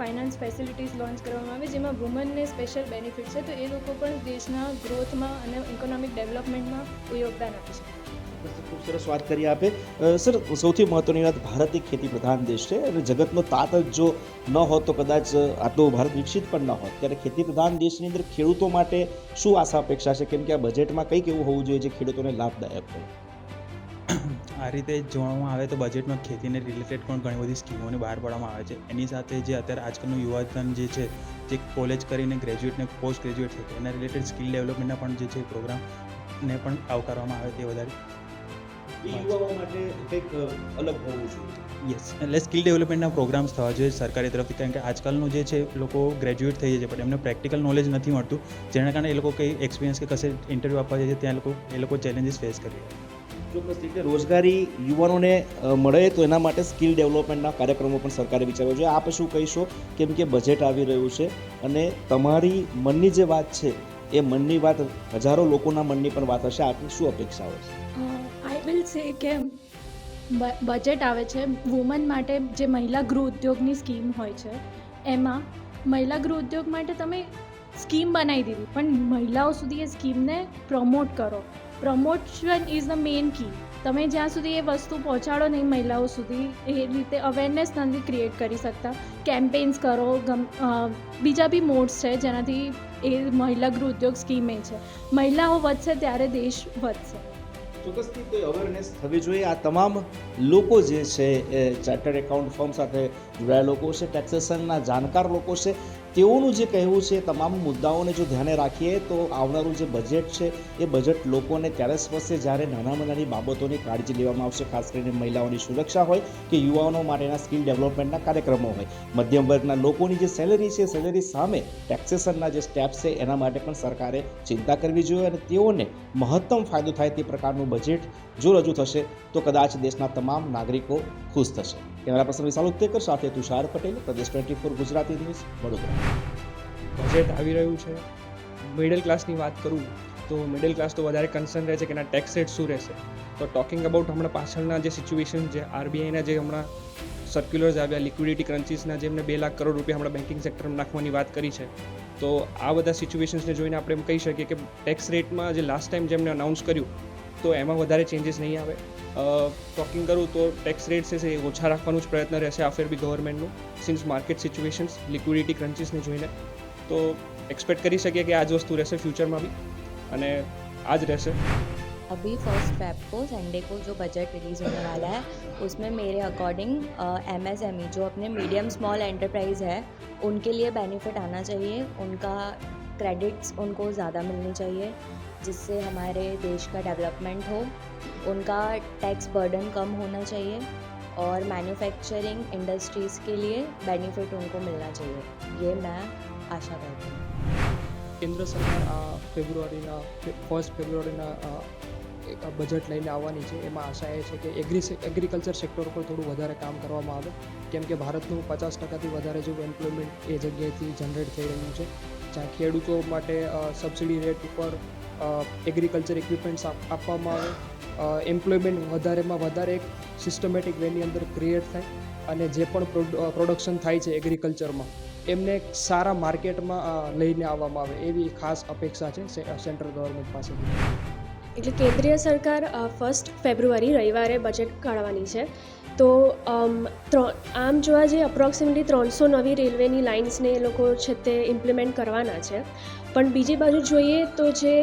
[SPEAKER 1] ફાઇનાન્સ ફેસિલિટીઝ લોન્ચ કરવામાં આવે જેમાં વુમનને સ્પેશિયલ બેનિફિટ છે, તો એ લોકો પણ દેશના ગ્રોથમાં અને ઇકોનોમિક ડેવલપમેન્ટમાં યોગદાન આપી શકે.
[SPEAKER 23] ખૂબ સરસ વાત કરી આપે. સર, સૌથી મહત્વની વાત, ભારત એક ખેતી પ્રધાન દેશ છે અને જગતનો તાત જ જો ન હોત તો કદાચ આટલો ભારત વિકસિત પણ ન હોત. ત્યારે ખેતી પ્રધાન દેશની અંદર ખેડૂતો માટે શું આશા અપેક્ષા છે, કેમ કે આ બજેટમાં કંઈક એવું હોવું જોઈએ જે ખેડૂતોને લાભદાયક હોય?
[SPEAKER 24] આ રીતે જોવામાં આવે તો બજેટમાં ખેતીને રિલેટેડ પણ ઘણી બધી સ્કીમોને બહાર પાડવામાં આવે છે. એની સાથે જે અત્યારે આજકાલનું યુવાધન જે છે, જે કોલેજ કરીને ગ્રેજ્યુએટ ને પોસ્ટ ગ્રેજ્યુએટ છે, એના રિલેટેડ સ્કિલ ડેવલપમેન્ટના પણ જે છે પ્રોગ્રામને પણ આવકારવામાં આવે તે વધારે
[SPEAKER 23] યુવાઓ માટે કંઈક અલગ હોવું જોઈએ.
[SPEAKER 24] યસ, એટલે સ્કિલ ડેવલપમેન્ટના પ્રોગ્રામ્સ થવા જોઈએ સરકારી તરફથી, કારણ કે આજકાલનું જે છે લોકો ગ્રેજ્યુએટ થઈ જાય છે પણ એમને પ્રેક્ટિકલ નોલેજ નથી મળતું, જેના કારણે એ લોકો કંઈ એક્સપિરિયન્સ કે કશે ઇન્ટરવ્યૂ આપવા જાય છે ત્યાં એ લોકો ચેલેન્જીસ ફેસ કરી રહ્યા છે.
[SPEAKER 23] ચોક્કસ રીતે રોજગારી યુવાનોને મળે તો એના માટે સ્કિલ ડેવલપમેન્ટના કાર્યક્રમો પણ સરકારે વિચારવા જોઈએ. આપ શું કહીશો, કેમ કે બજેટ આવી રહ્યું છે અને તમારી મનની જે વાત છે એ મનની વાત હજારો લોકોના મનની પણ વાત હશે. આપની શું અપેક્ષાઓ છે?
[SPEAKER 1] આઈ વિલ સે કે બજેટ આવે છે વુમન માટે, જે મહિલા ગૃહ ઉદ્યોગની સ્કીમ હોય છે એમાં મહિલા ગૃહ ઉદ્યોગ માટે તમે સ્કીમ બનાવી દીધી, પણ મહિલાઓ સુધી એ સ્કીમને પ્રમોટ કરો. પ્રમોશન ઇઝ ધ મેઇન કી. તમે જ્યાં સુધી એ વસ્તુ પહોંચાડો નહીં મહિલાઓ સુધી, એ રીતે અવેરનેસ નથી ક્રિએટ કરી શકતા. કેમ્પેન્સ કરો, બીજા બી મોડ્સ છે જેનાથી એ મહિલા ગૃહ ઉદ્યોગ સ્કીમ એ છે. મહિલાઓ વધશે ત્યારે દેશ વધશે.
[SPEAKER 23] ચોક્કસથી કોઈ અવેરનેસ થવી જોઈએ. આ તમામ લોકો જે છે એ ચાર્ટર્ડ એકાઉન્ટ ફર્મ સાથે જોડાયેલા લોકો છે, ટેક્સેશનના જાણકાર લોકો છે, તેઓનું જે કહેવું છે તમામ મુદ્દાઓને જો ધ્યાને રાખીએ તો આવનારું જે બજેટ છે એ બજેટ લોકોને ત્યારે સ્પર્શશે જ્યારે નાનામાં નાની બાબતોની કાળજી લેવામાં આવશે, ખાસ કરીને મહિલાઓની સુરક્ષા હોય કે યુવાનો માટેના સ્કિલ ડેવલપમેન્ટના કાર્યક્રમો હોય. મધ્યમ વર્ગના લોકોની જે સેલેરી છે, સેલેરી સામે ટેક્સેશનના જે સ્ટેપ્સ છે એના માટે પણ સરકારે ચિંતા કરવી જોઈએ અને તેઓને મહત્તમ ફાયદો થાય તે પ્રકારનું બજેટ જો રજૂ થશે તો કદાચ દેશના તમામ નાગરિકો ખુશ થશે. કેમેરા પર્સન વિશાલ ઉત્તેકર સાથે તુષાર પટેલ, પ્રદેશ 24 ગુજરાતી ન્યૂઝ, વડોદરા.
[SPEAKER 2] બજેટ આવી રહ્યું છે. મિડલ ક્લાસની વાત કરું તો મિડલ ક્લાસ તો વધારે કન્સર્ન રહે છે કે એના ટેક્સ રેટ શું રહેશે. તો ટોકિંગ અબાઉટ હમણાં પાછળના જે સિચ્યુએશન છે, આરબીઆઈના જે હમણાં સર્ક્યુલર્સ આવ્યા, લિક્વિડિટી ક્રન્ચીસના જે એમને 2 લાખ કરોડ રૂપિયા હમણાં બેન્કિંગ સેક્ટરમાં નાખવાની વાત કરી છે, તો આ બધા સિચ્યુએશન્સને જોઈને આપણે એમ કહી શકીએ કે ટેક્સ રેટમાં જે લાસ્ટ ટાઈમ જેમને અનાઉન્સ કર્યું તો એમાં વધારે ચેન્જીસ નહીં આવે. ટોકિંગ કરું તો ટેક્સ રેટ છે એ ઓછા રાખવાનું જ પ્રયત્ન રહેશે આ ફેર બી ગવર્મેન્ટનું, સિન્સ માર્કેટ સિચ્યુએશન્સ, લિક્વિડિટી ક્રન્ચીસને જોઈને. તો एक्सपेक्ट कर सके कि आज वस्तु रहसे फ्यूचर में भी અને आज रहसे.
[SPEAKER 4] अभी 1 फेब को संडे को जो बजट रिलीज़ होने वाला है उसमें मेरे अकॉर्डिंग MSME जो अपने मीडियम स्मॉल एंटरप्राइज है उनके लिए बेनिफिट आना चाहिए, उनका क्रेडिट्स उनको ज़्यादा मिलनी चाहिए जिससे हमारे देश का डेवलपमेंट हो. उनका टैक्स बर्डन कम होना चाहिए और मैन्युफैक्चरिंग इंडस्ट्रीज़ के लिए बेनिफिट उनको मिलना चाहिए. ये मैं आशा करती हूँ.
[SPEAKER 2] केंद्र सरकार आ फेब्रुआरीना 1 फेब्रुआरीना बजट લઈને આવવાની છે. એમાં આશા એ છે કે એગ્રીકલ્ચર સેક્ટર ઉપર થોડું વધારે કામ કરવામાં આવે, કેમ કે ભારતનું 50%થી વધારે જેવું એમ્પ્લોયમેન્ટ એ જગ્યાએથી જનરેટ થઈ રહ્યું છે, જ્યાં ખેડૂતો માટે સબસિડી રેટ ઉપર એગ્રીકલ્ચર ઇક્વિપમેન્ટ્સ આપવામાં આવે, એમ્પ્લોયમેન્ટ વધારેમાં વધારે એક સિસ્ટમેટિક વેની અંદર ક્રિએટ થાય અને જે પણ પ્રોડક્શન થાય છે એગ્રીકલ્ચરમાં એમને સારા માર્કેટમાં લઈને આવવામાં આવે એવી ખાસ અપેક્ષા છે સેન્ટ્રલ ગવર્મેન્ટ પાસેથી.
[SPEAKER 1] એટલે કેન્દ્રીય સરકાર 1 ફેબ્રુઆરી રવિવારે બજેટ કાઢવાની છે,
[SPEAKER 3] તો આમ જોવા જઈએ અપ્રોક્સિમેટલી 300 નવી રેલવેની લાઇન્સને એ લોકો છે તે ઇમ્પ્લિમેન્ટ કરવાના છે. પણ બીજી બાજુ જોઈએ તો જે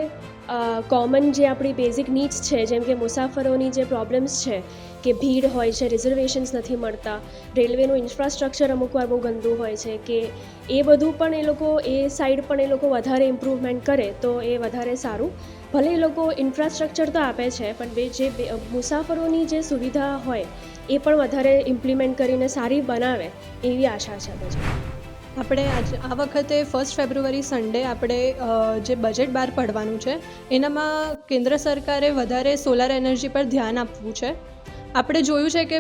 [SPEAKER 3] કોમન જે આપણી બેઝિક નીડ્સ છે, જેમ કે મુસાફરોની જે પ્રોબ્લેમ્સ છે કે ભીડ હોય છે, રિઝર્વેશન્સ નથી મળતા, રેલવેનું ઇન્ફ્રાસ્ટ્રક્ચર અમુક વાર બહુ ગંદુ હોય છે, કે એ બધું પણ એ લોકો એ સાઈડ પણ એ લોકો વધારે ઇમ્પ્રૂવમેન્ટ કરે તો એ વધારે સારું. ભલે એ લોકો ઇન્ફ્રાસ્ટ્રક્ચર તો આપે છે, પણ જે મુસાફરોની જે સુવિધા હોય એ પણ વધારે ઇમ્પ્લિમેન્ટ કરીને સારી બનાવે એવી આશા છે પછી.
[SPEAKER 5] આપણે આ વખતે 1 ફેબ્રુઆરી સન્ડે આપણે જે બજેટ બહાર પાડવાનું છે એનામાં કેન્દ્ર સરકારે વધારે સોલાર એનર્જી પર ધ્યાન આપવું છે. આપણે જોયું છે કે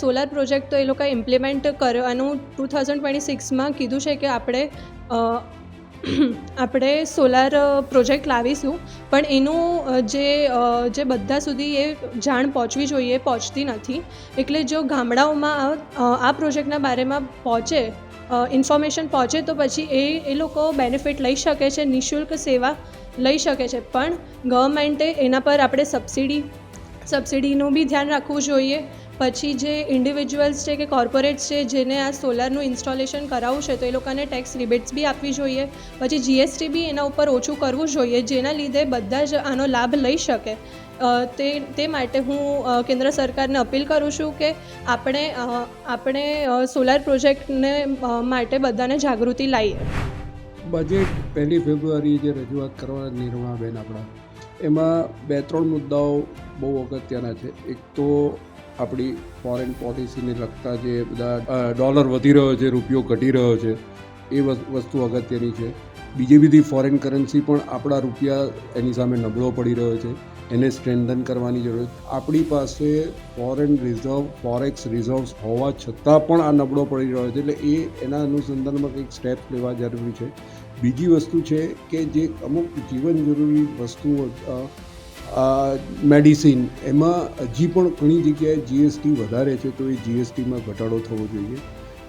[SPEAKER 5] સોલાર પ્રોજેક્ટ તો એ લોકોએ ઇમ્પ્લિમેન્ટ કરવાનું 2026માં કીધું છે કે આપણે સોલાર પ્રોજેક્ટ લાવીશું, પણ એનું જે બધા સુધી એ જાણ પહોંચવી જોઈએ પહોંચતી નથી. એટલે જો ગામડાઓમાં આ પ્રોજેક્ટના બારેમાં પહોંચે, ઇન્ફોર્મેશન પહોંચે તો પછી એ લોકો બેનિફિટ લઈ શકે છે, નિઃશુલ્ક સેવા લઈ શકે છે. પણ ગવર્મેન્ટે એના પર આપણે સબસિડીનું બી ધ્યાન રાખવું જોઈએ. પછી જે ઇન્ડિવિજ્યુઅલ્સ છે કે કોર્પોરેટ્સ છે જેને આ સોલારનું ઇન્સ્ટોલેશન કરાવવું છે તો એ લોકોને ટેક્સ રિબેટ્સ બી આપવી જોઈએ. પછી જીએસટી બી એના ઉપર ઓછું કરવું જોઈએ, જેના લીધે બધા જ આનો લાભ લઈ શકે. તે માટે હું કેન્દ્ર સરકારને અપીલ કરું છું કે આપણે સોલાર પ્રોજેક્ટને માટે બધાને જાગૃતિ લાવીએ.
[SPEAKER 6] બજેટ 1 ફેબ્રુઆરી જે રજૂઆત કરવાના નિર્મળાબેન આપણા, એમાં 2-3 મુદ્દાઓ બહુ અગત્યના છે. એક તો આપણી ફોરેન પોલિસીને લગતા જે બધા ડોલર વધી રહ્યો છે, રૂપિયો ઘટી રહ્યો છે, એ વસ્તુ અગત્યની છે. બીજી બધી ફોરેન કરન્સી પણ આપણા રૂપિયા એની સામે નબળો પડી રહ્યો છે, એને સ્ટ્રેન્થન કરવાની જરૂર છે. આપણી પાસે ફોરેન રિઝર્વ, ફોરેક્સ રિઝર્વ્સ હોવા છતાં પણ આ નબળો પડી રહ્યો છે, એટલે એના અનુસંધાનમાં કંઈક સ્ટેપ્સ લેવા જરૂરી છે. બીજી વસ્તુ છે કે જે અમુક જીવન જરૂરી વસ્તુઓ, મેડિસિન, એમાં હજી પણ ઘણી જગ્યાએ જીએસટી વધારે છે, તો એ જીએસટીમાં ઘટાડો થવો જોઈએ.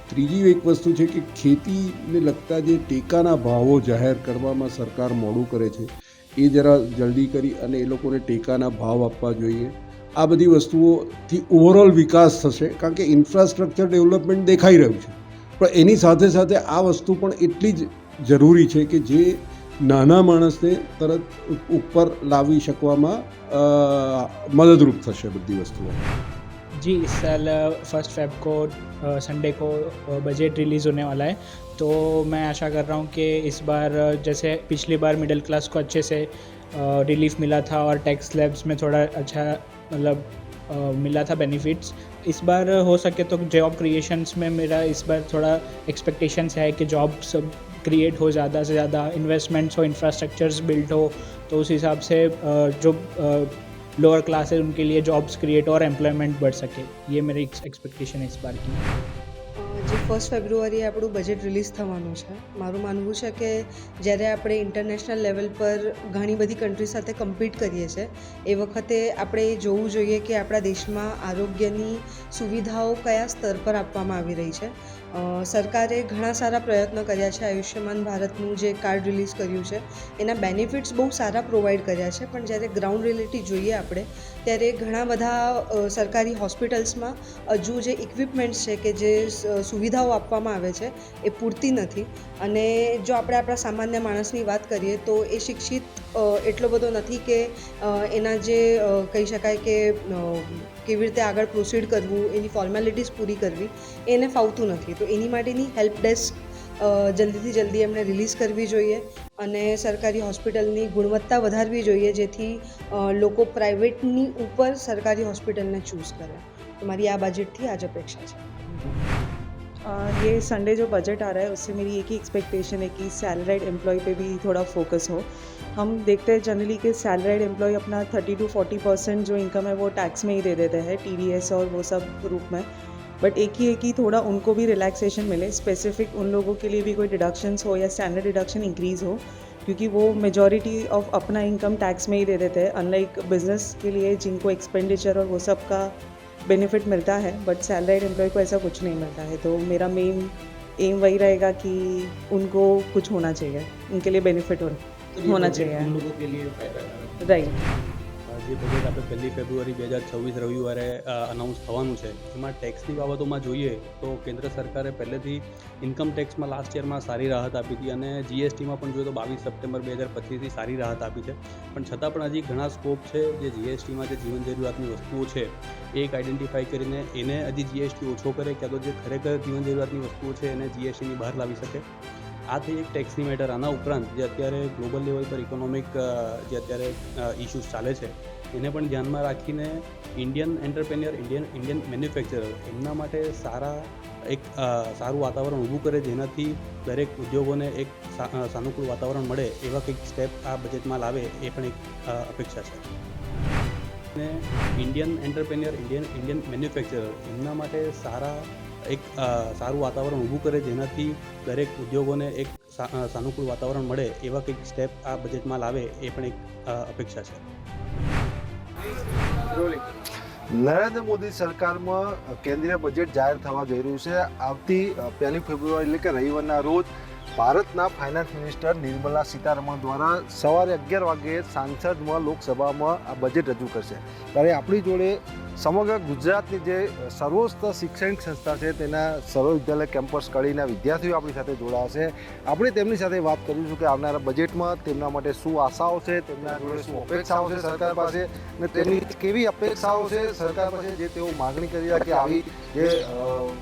[SPEAKER 6] ત્રીજી એક વસ્તુ છે કે ખેતીને લગતા જે ટેકાના ભાવો જાહેર કરવામાં સરકાર મોડું કરે છે, એ જરા જલ્દી કરી અને એ લોકોને ટેકાના ભાવ આપવા જોઈએ. આ બધી વસ્તુઓથી ઓવરઓલ વિકાસ થશે, કારણ કે ઇન્ફ્રાસ્ટ્રક્ચર ડેવલપમેન્ટ દેખાઈ રહ્યું છે, પણ એની સાથે સાથે આ વસ્તુ પણ એટલી જ જરૂરી છે કે જે નાના માણસને તરત ઉપર લાવી શકવામાં मददरूप થશે બધી વસ્તુઓ.
[SPEAKER 7] जी, इस साल 1 फेब को संडे को बजट रिलीज़ होने वाला है, तो मैं आशा कर रहा हूँ कि इस बार जैसे पिछली बार मिडिल क्लास को अच्छे से रिलीफ मिला था और टैक्स स्लैब्स में थोड़ा अच्छा मतलब मिला था बेनिफिट्स, इस बार हो सके तो जॉब क्रिएशंस में मेरा इस बार थोड़ा एक्सपेक्टेशंस है कि जॉब सब क्रिएट हो, ज़्यादा से ज़्यादा इन्वेस्टमेंट्स हो, इंफ्रास्ट्रक्चर्स बिल्ड हो, तो उस हिसाब से जो लोअर क्लास है उनके लिए जॉब्स क्रिएट और एम्प्लॉयमेंट बढ़ सके. ये मेरी एक्सपेक्टेशन है इस बार की.
[SPEAKER 8] જે 1 ફેબ્રુઆરીએ આપણું બજેટ રિલીઝ થવાનું છે, મારું માનવું છે કે જ્યારે આપણે ઇન્ટરનેશનલ લેવલ પર ઘણી બધી કન્ટ્રી સાથે કમ્પીટ કરીએ છીએ એ વખતે આપણે જોવું જોઈએ કે આપણા દેશમાં આરોગ્યની સુવિધાઓ કયા સ્તર પર આપવામાં આવી રહી છે. સરકારે ઘણા સારા પ્રયત્નો કર્યા છે. આયુષ્યમાન ભારતનું જે કાર્ડ રિલીઝ કર્યું છે એના બેનિફિટ્સ બહુ સારા પ્રોવાઈડ કર્યા છે, પણ જ્યારે ગ્રાઉન્ડ રિયાલિટી જોઈએ આપણે ત્યારે ઘણા બધા સરકારી હોસ્પિટલ્સમાં હજુ જે ઇક્વિપમેન્ટ્સ છે કે જે સુવિધાઓ આપવામાં આવે છે એ પૂરતી નથી. અને જો આપણે આપણા સામાન્ય માણસની વાત કરીએ તો એ શિક્ષિત એટલો બધો નથી કે એના જે કહી શકાય કે કેવી રીતે આગળ પ્રોસીડ કરવું, એની ફોર્મેલિટીઝ પૂરી કરવી એને ફાવતું નથી. તો એની માટેની હેલ્પ ડેસ્ક જલ્દીથી જલ્દી એમણે રિલીઝ કરવી જોઈએ અને સરકારી હોસ્પિટલની ગુણવત્તા વધારવી જોઈએ, જેથી લોકો પ્રાઇવેટની ઉપર સરકારી હોસ્પિટલને ચૂઝ કરે. તો મારી આ બજેટથી આ જ અપેક્ષા છે.
[SPEAKER 9] ये संडे जो बजट आ रहा है उससे मेरी एक ही एक्सपेक्टेशन है कि सैलरीड एम्प्लॉय पे भी थोड़ा फोकस हो. हम देखते हैं जनरली कि सैलरीड एम्प्लॉय अपना 30 to 40% जो इनकम है वो टैक्स में ही दे देते हैं, TDS और वो सब रूप में. बट एक ही है कि थोड़ा उनको भी रिलैक्सेशन मिले, स्पेसिफिक उन लोगों के लिए भी कोई डिडक्शंस हो या स्टैंडर्ड डिडक्शन इंक्रीज़ हो, क्योंकि वो मेजॉरिटी ऑफ अपना इनकम टैक्स में ही दे देते हैं, अनलाइक बिजनेस के लिए जिनको एक्सपेंडिचर और वो सब का बेनिफिट मिलता है, बट सैलरीड एम्प्लॉय को ऐसा कुछ नहीं मिलता है. तो मेरा मेन एम वही रहेगा कि उनको कुछ होना चाहिए, उनके लिए बेनिफिट होना चाहिए.
[SPEAKER 24] उन लोगों के लिए फायदा
[SPEAKER 9] राइट.
[SPEAKER 24] જે બજેટ આપણે 1 ફેબ્રુઆરી 2026 રવિવારે અનાઉન્સ થવાનું છે, એમાં ટેક્સની બાબતોમાં જોઈએ તો કેન્દ્ર સરકારે પહેલેથી ઇન્કમ ટેક્સમાં લાસ્ટ યરમાં સારી રાહત આપી હતી અને જીએસટીમાં પણ જોઈએ તો 22 સપ્ટેમ્બર 2025થી સારી રાહત આપી છે. પણ છતાં પણ હજી ઘણા સ્કોપ છે જે જીએસટીમાં જે જીવન જરૂરિયાતની વસ્તુઓ છે એ એક આઈડેન્ટિફાઈ કરીને એને હજી જીએસટી ઓછો કરે, ક્યાં તો જે ખરેખર જીવન જરૂરિયાતની વસ્તુઓ છે એને જીએસટીની બહાર લાવી શકે. આ થઈ એક ટેક્સની મેટર. આના ઉપરાંત જે અત્યારે ગ્લોબલ લેવલ પર ઇકોનોમિક જે અત્યારે ઇશ્યુઝ ચાલે છે એને પણ ધ્યાનમાં રાખીને ઇન્ડિયન એન્ટરપ્રેન્યોર, ઇન્ડિયન મેન્યુફેક્ચરર એમના માટે સારું વાતાવરણ ઊભું કરે, જેનાથી દરેક ઉદ્યોગોને એક સાનુકૂળ વાતાવરણ મળે એવા કંઈક સ્ટેપ આ બજેટમાં લાવે એ પણ એક અપેક્ષા છે. અને ઇન્ડિયન એન્ટરપ્રેન્યોર, ઇન્ડિયન મેન્યુફેક્ચરર એમના માટે સારું વાતાવરણ ઊભું કરે, જેનાથી દરેક ઉદ્યોગોને એક સાનુકૂળ વાતાવરણ મળે એવા કંઈક સ્ટેપ આ બજેટમાં લાવે એ પણ એક અપેક્ષા છે.
[SPEAKER 10] નરેન્દ્ર મોદી સરકારમાં કેન્દ્રીય બજેટ જાહેર થવા જઈ રહ્યું છે. આવતી 1 ફેબ્રુઆરી એટલે કે રવિવારના રોજ ભારતના ફાઇનાન્સ મિનિસ્ટર નિર્મલા સીતારમણ દ્વારા સવારે 11 વાગે સાંસદમાં લોકસભામાં આ બજેટ રજૂ કરશે. ત્યારે આપણી જોડે સમગ્ર ગુજરાતની જે સર્વોચ્ચ શૈક્ષણિક સંસ્થા છે તેના સર્વવિદ્યાલય કેમ્પસ કડીના વિદ્યાર્થીઓ આપણી સાથે જોડાયા છે. આપણે તેમની સાથે વાત કરીશું કે આવનારા બજેટમાં તેમના માટે શું આશાઓ છે, તેમના જોડે શું અપેક્ષાઓ છે સરકાર પાસે, અને તેમની કેવી અપેક્ષાઓ છે સરકાર પાસે જે તેઓ માગણી કરી રહ્યા કે આવી જે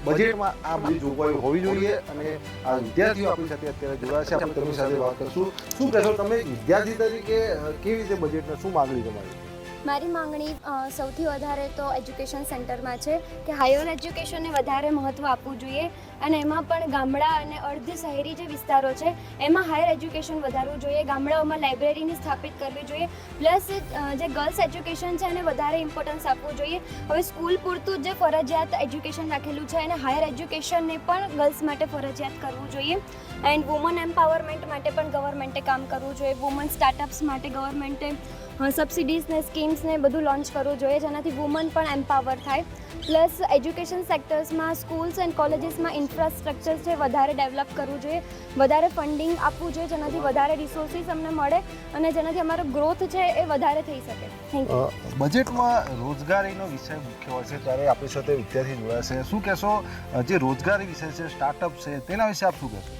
[SPEAKER 10] બજેટમાં આ બધી જોગવાઈઓ હોવી જોઈએ. અને આ વિદ્યાર્થીઓ આપણી સાથે અત્યારે જોડાયા છે, આપણે તેમની સાથે વાત કરીશું. શું કહેશો તમે વિદ્યાર્થી તરીકે કેવી રીતે બજેટને શું માગણી તમારી?
[SPEAKER 11] મારી માંગણી સૌથી વધારે તો એજ્યુકેશન સેન્ટરમાં છે કે હાયર એજ્યુકેશનને વધારે મહત્ત્વ આપવું જોઈએ અને એમાં પણ ગામડા અને અર્ધ શહેરી જે વિસ્તારો છે એમાં હાયર એજ્યુકેશન વધારવું જોઈએ. ગામડાઓમાં લાઇબ્રેરીની સ્થાપિત કરવી જોઈએ. પ્લસ જે ગર્લ્સ એજ્યુકેશન છે એને વધારે ઇમ્પોર્ટન્સ આપવું જોઈએ. હવે સ્કૂલ પૂરતું જે ફરજિયાત એજ્યુકેશન રાખેલું છે એને હાયર એજ્યુકેશનને પણ ગર્લ્સ માટે ફરજિયાત કરવું જોઈએ. એન્ડ વુમન એમ્પાવરમેન્ટ માટે પણ ગવર્મેન્ટે કામ કરવું જોઈએ. વુમન સ્ટાર્ટઅપ્સ માટે ગવર્મેન્ટે સબસિડીઝ ને સ્કીમ્સ ને બધું લોન્ચ કરવું જોઈએ, જેનાથી વુમન પણ એમ્પાવર થાય. પ્લસ એજ્યુકેશન સેક્ટર્સમાં સ્કૂલ્સ એન્ડ કોલેજીસમાં ઇન્ફ્રાસ્ટ્રક્ચર છે વધારે ડેવલપ કરવું જોઈએ, વધારે ફંડિંગ આપવું જોઈએ, જેનાથી વધારે રિસોર્સિસ અમને મળે અને જેનાથી અમારો ગ્રોથ છે એ વધારે થઈ શકે. Thank you.
[SPEAKER 10] બજેટમાં રોજગારીનો વિષય મુખ્ય હોય છે, ત્યારે આપણી સાથે વિદ્યાર્થી જોડાયા છે. શું કહેશો જે રોજગારી વિષય છે, સ્ટાર્ટઅપ છે, તેના વિશે આપ શું કહેશો?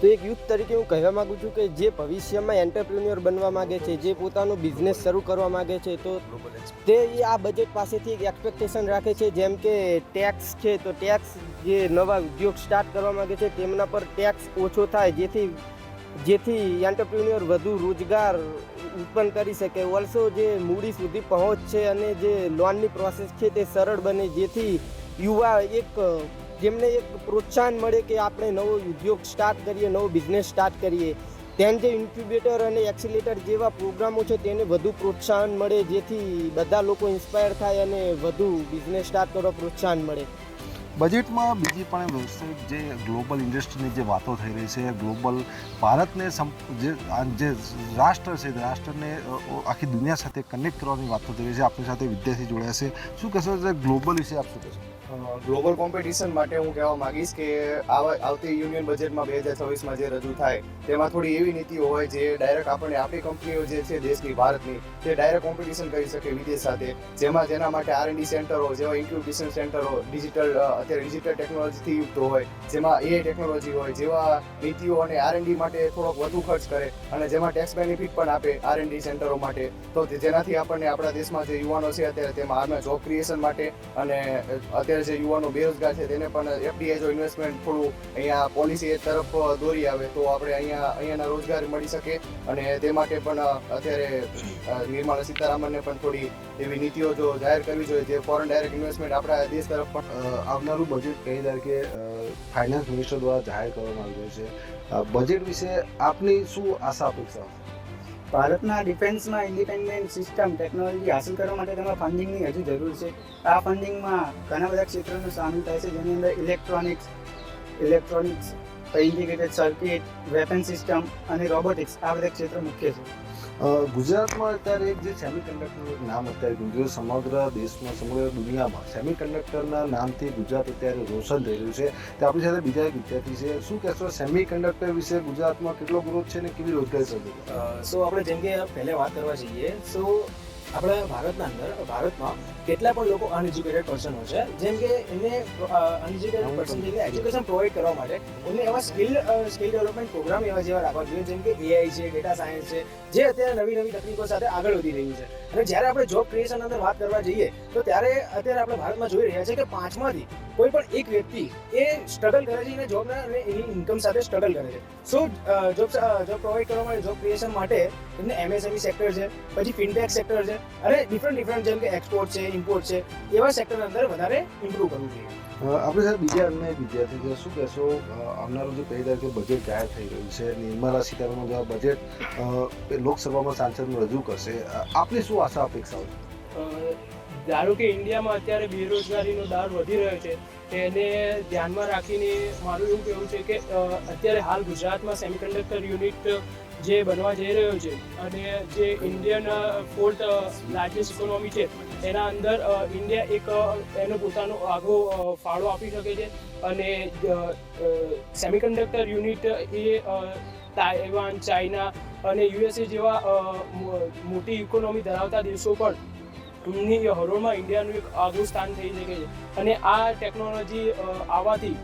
[SPEAKER 12] તો એક યુથ તરીકે હું કહેવા માગું છું કે જે ભવિષ્યમાં એન્ટરપ્રિન્યોર બનવા માગે છે, જે પોતાનો બિઝનેસ શરૂ કરવા માગે છે, તો તે આ બજેટ પાસેથી એક એક્સપેક્ટેશન રાખે છે. જેમ કે ટેક્સ છે, તો ટેક્સ જે નવા ઉદ્યોગ સ્ટાર્ટ કરવા માગે છે તેમના પર ટેક્સ ઓછો થાય, જેથી એન્ટરપ્રિન્યોર વધુ રોજગાર ઉત્પન્ન કરી શકે. ઓલ્સો જે મૂડી સુધી પહોંચ છે અને જે લોનની પ્રોસેસ છે તે સરળ બને, જેથી યુવા જેમને એક પ્રોત્સાહન મળે કે આપણે નવો ઉદ્યોગ સ્ટાર્ટ કરીએ, નવો બિઝનેસ સ્ટાર્ટ કરીએ. તેમ જે ઇન્ક્યુબેટર અને એક્સિલેટર જેવા પ્રોગ્રામો છે તેને વધુ પ્રોત્સાહન મળે, જેથી બધા લોકો ઇન્સ્પાયર થાય અને વધુ બિઝનેસ સ્ટાર્ટ કરવા પ્રોત્સાહન મળે.
[SPEAKER 10] બજેટમાં બીજી પણ વ્યવસાયિક જે ગ્લોબલ ઇન્ડસ્ટ્રીની જે વાતો થઈ રહી છે, ગ્લોબલ ભારતને જે રાષ્ટ્ર છે, રાષ્ટ્રને આખી દુનિયા સાથે કનેક્ટ કરવાની વાતો થઈ રહી છે. આપણી સાથે વિદ્યાર્થી જોડાયા છે. શું કહેશો ગ્લોબલ વિશે આપ શું કહેશો?
[SPEAKER 13] ગ્લોબલ કોમ્પિટિશન માટે હું કહેવા માંગીશ કે આવતી યુનિયન બજેટમાં 2026માં જે રજૂ થાય તેમાં થોડી એવી નીતિઓ હોય જે ડાયરેક્ટ આપણને આપણી કંપનીઓ જે છે દેશની, ભારતની, તે ડાયરેક્ટ કોમ્પિટિશન કરી શકે વિદેશ સાથે. જેના માટે R&D સેન્ટરો જેવા ઇન્ક્યુબેશન સેન્ટરો અત્યારે ડિજિટલ ટેકનોલોજીથી યુક્ત હોય, જેમાં AI ટેકનોલોજી હોય, જેવા નીતિઓ અને R&D માટે થોડોક વધુ ખર્ચ કરે અને જેમાં ટેક્સ બેનિફિટ પણ આપે R&D સેન્ટરો માટે, તો જેનાથી આપણને આપણા દેશમાં જે યુવાનો છે અત્યારે તેમાં આમાં જોબ ક્રિએશન માટે અને અત્યારે જે યુવાનો બેરોજગાર છે તેને પણ FDI જો ઇન્વેસ્ટમેન્ટ થોડું અહીંયા પોલિસી તરફ દોરી આવે તો આપણે અહીંયાના રોજગાર મળી શકે. અને તે માટે પણ અત્યારે નિર્મલા સીતારામનને પણ થોડી એવી નીતિઓ જો જાહેર કરવી જોઈએ જે ફોરેન ડાયરેક્ટ ઇન્વેસ્ટમેન્ટ આપણા દેશ તરફ પણ.
[SPEAKER 10] આવનારું બજેટ કઈ તારીખે ફાઇનાન્સ મિનિસ્ટર દ્વારા જાહેર કરવામાં આવ્યું છે. બજેટ વિશે આપની શું આશા અપેક્ષા?
[SPEAKER 26] ભારતના ડિફેન્સમાં ઇન્ડિપેન્ડન્ટ સિસ્ટમ ટેકનોલોજી હાંસલ કરવા માટે તેમાં ફંડિંગની હજુ જરૂર છે. આ ફંડિંગમાં ઘણા બધા ક્ષેત્રોનો સામેલ થાય છે, જેની અંદર electronics, integrated circuit, weapon system અને રોબોટિક્સ, આ બધા ક્ષેત્રો મુખ્ય છે.
[SPEAKER 10] ગુજરાતમાં અત્યારે એક જે સેમિકન્ડક્ટરનું નામ અત્યારે ગુંજ્યું સમગ્ર દેશમાં, સમગ્ર દુનિયામાં સેમિકન્ડક્ટરના નામથી ગુજરાત અત્યારે રોશન થઈ રહ્યું છે. તે આપણી સાથે બીજા એક વિદ્યાર્થી છે. શું કહેશો સેમિકન્ડક્ટર વિશે? ગુજરાતમાં કેટલો ગ્રોથ છે ને કેવી રોજગારી સર્જે?
[SPEAKER 14] સો આપણે જેમ કે પહેલે વાત કરવા જઈએ, સો આપણા ભારતમાં કેટલા પણ લોકો અનએજ્યુકેટેડ પર્સનો છે, જેમ કે એમને અનએજ્યુકેટેડ પર્સન જે એજ્યુકેશન પ્રોવાઈડ કરવા માટે એમને એવા સ્કિલ ડેવલપમેન્ટ પ્રોગ્રામ જેવા રાખવા જોઈએ, જેમ કે AI છે, ડેટા સાયન્સ છે, જે અત્યારે નવી તકનીકો સાથે આગળ વધી રહ્યું છે. અને જ્યારે આપણે જોબ ક્રિએશન અંદર વાત કરવા જઈએ તો ત્યારે અત્યારે આપણે ભારતમાં જોઈ રહ્યા છે કે 5માંથી કોઈ પણ એક વ્યક્તિ એ સ્ટ્રગલ કરે છે અને જોબના અને એની ઇન્કમ સાથે સ્ટ્રગલ કરે છે. સો જોબ પ્રોવાઈડ કરવા માટે, જોબ ક્રિએશન માટે એમને MSME સેક્ટર છે, પછી ફિનટેક સેક્ટર છે અને ડિફરન્ટ જેમ કે એક્સપોર્ટ છે, ઇમ્પોર્ટ છે, એવા સેક્ટર અંદર વધારે ઇમ્પ્રૂવ કરવું જોઈએ.
[SPEAKER 10] આપણે સાહેબ બીજા અન્ય વિદ્યાર્થી શું કહેશો, આવનારું જે 1 તારીખે બજેટ જાહેર થઈ રહ્યું છે, નિર્મલા સીતારમણ દ્વારા બજેટ લોકસભામાં સાંસદમાં રજૂ કરશે, આપની શું આશા અપેક્ષાઓ છે?
[SPEAKER 15] ધારો કે ઇન્ડિયામાં અત્યારે બેરોજગારીનો દર વધી રહ્યો છે, એને ધ્યાનમાં રાખીને મારું એવું કહેવું છે કે અત્યારે હાલ ગુજરાતમાં સેમિકન્ડક્ટર યુનિટ જે બનવા જઈ રહ્યો છે અને જે ઇન્ડિયન 4th લાર્જેસ્ટ ઇકોનોમી છે એના અંદર ઇન્ડિયા એક એનો પોતાનો આગો ફાળો આપી શકે છે. અને સેમિકન્ડક્ટર યુનિટ એ તાઇવાન, ચાઇના અને USA જેવા મોટી ઇકોનોમી ધરાવતા દેશો પણ ની હરોળમાં ઇન્ડિયાનું એક આગવું સ્થાન થઈ શકે છે. અને આ ટેકનોલોજી આવવાથી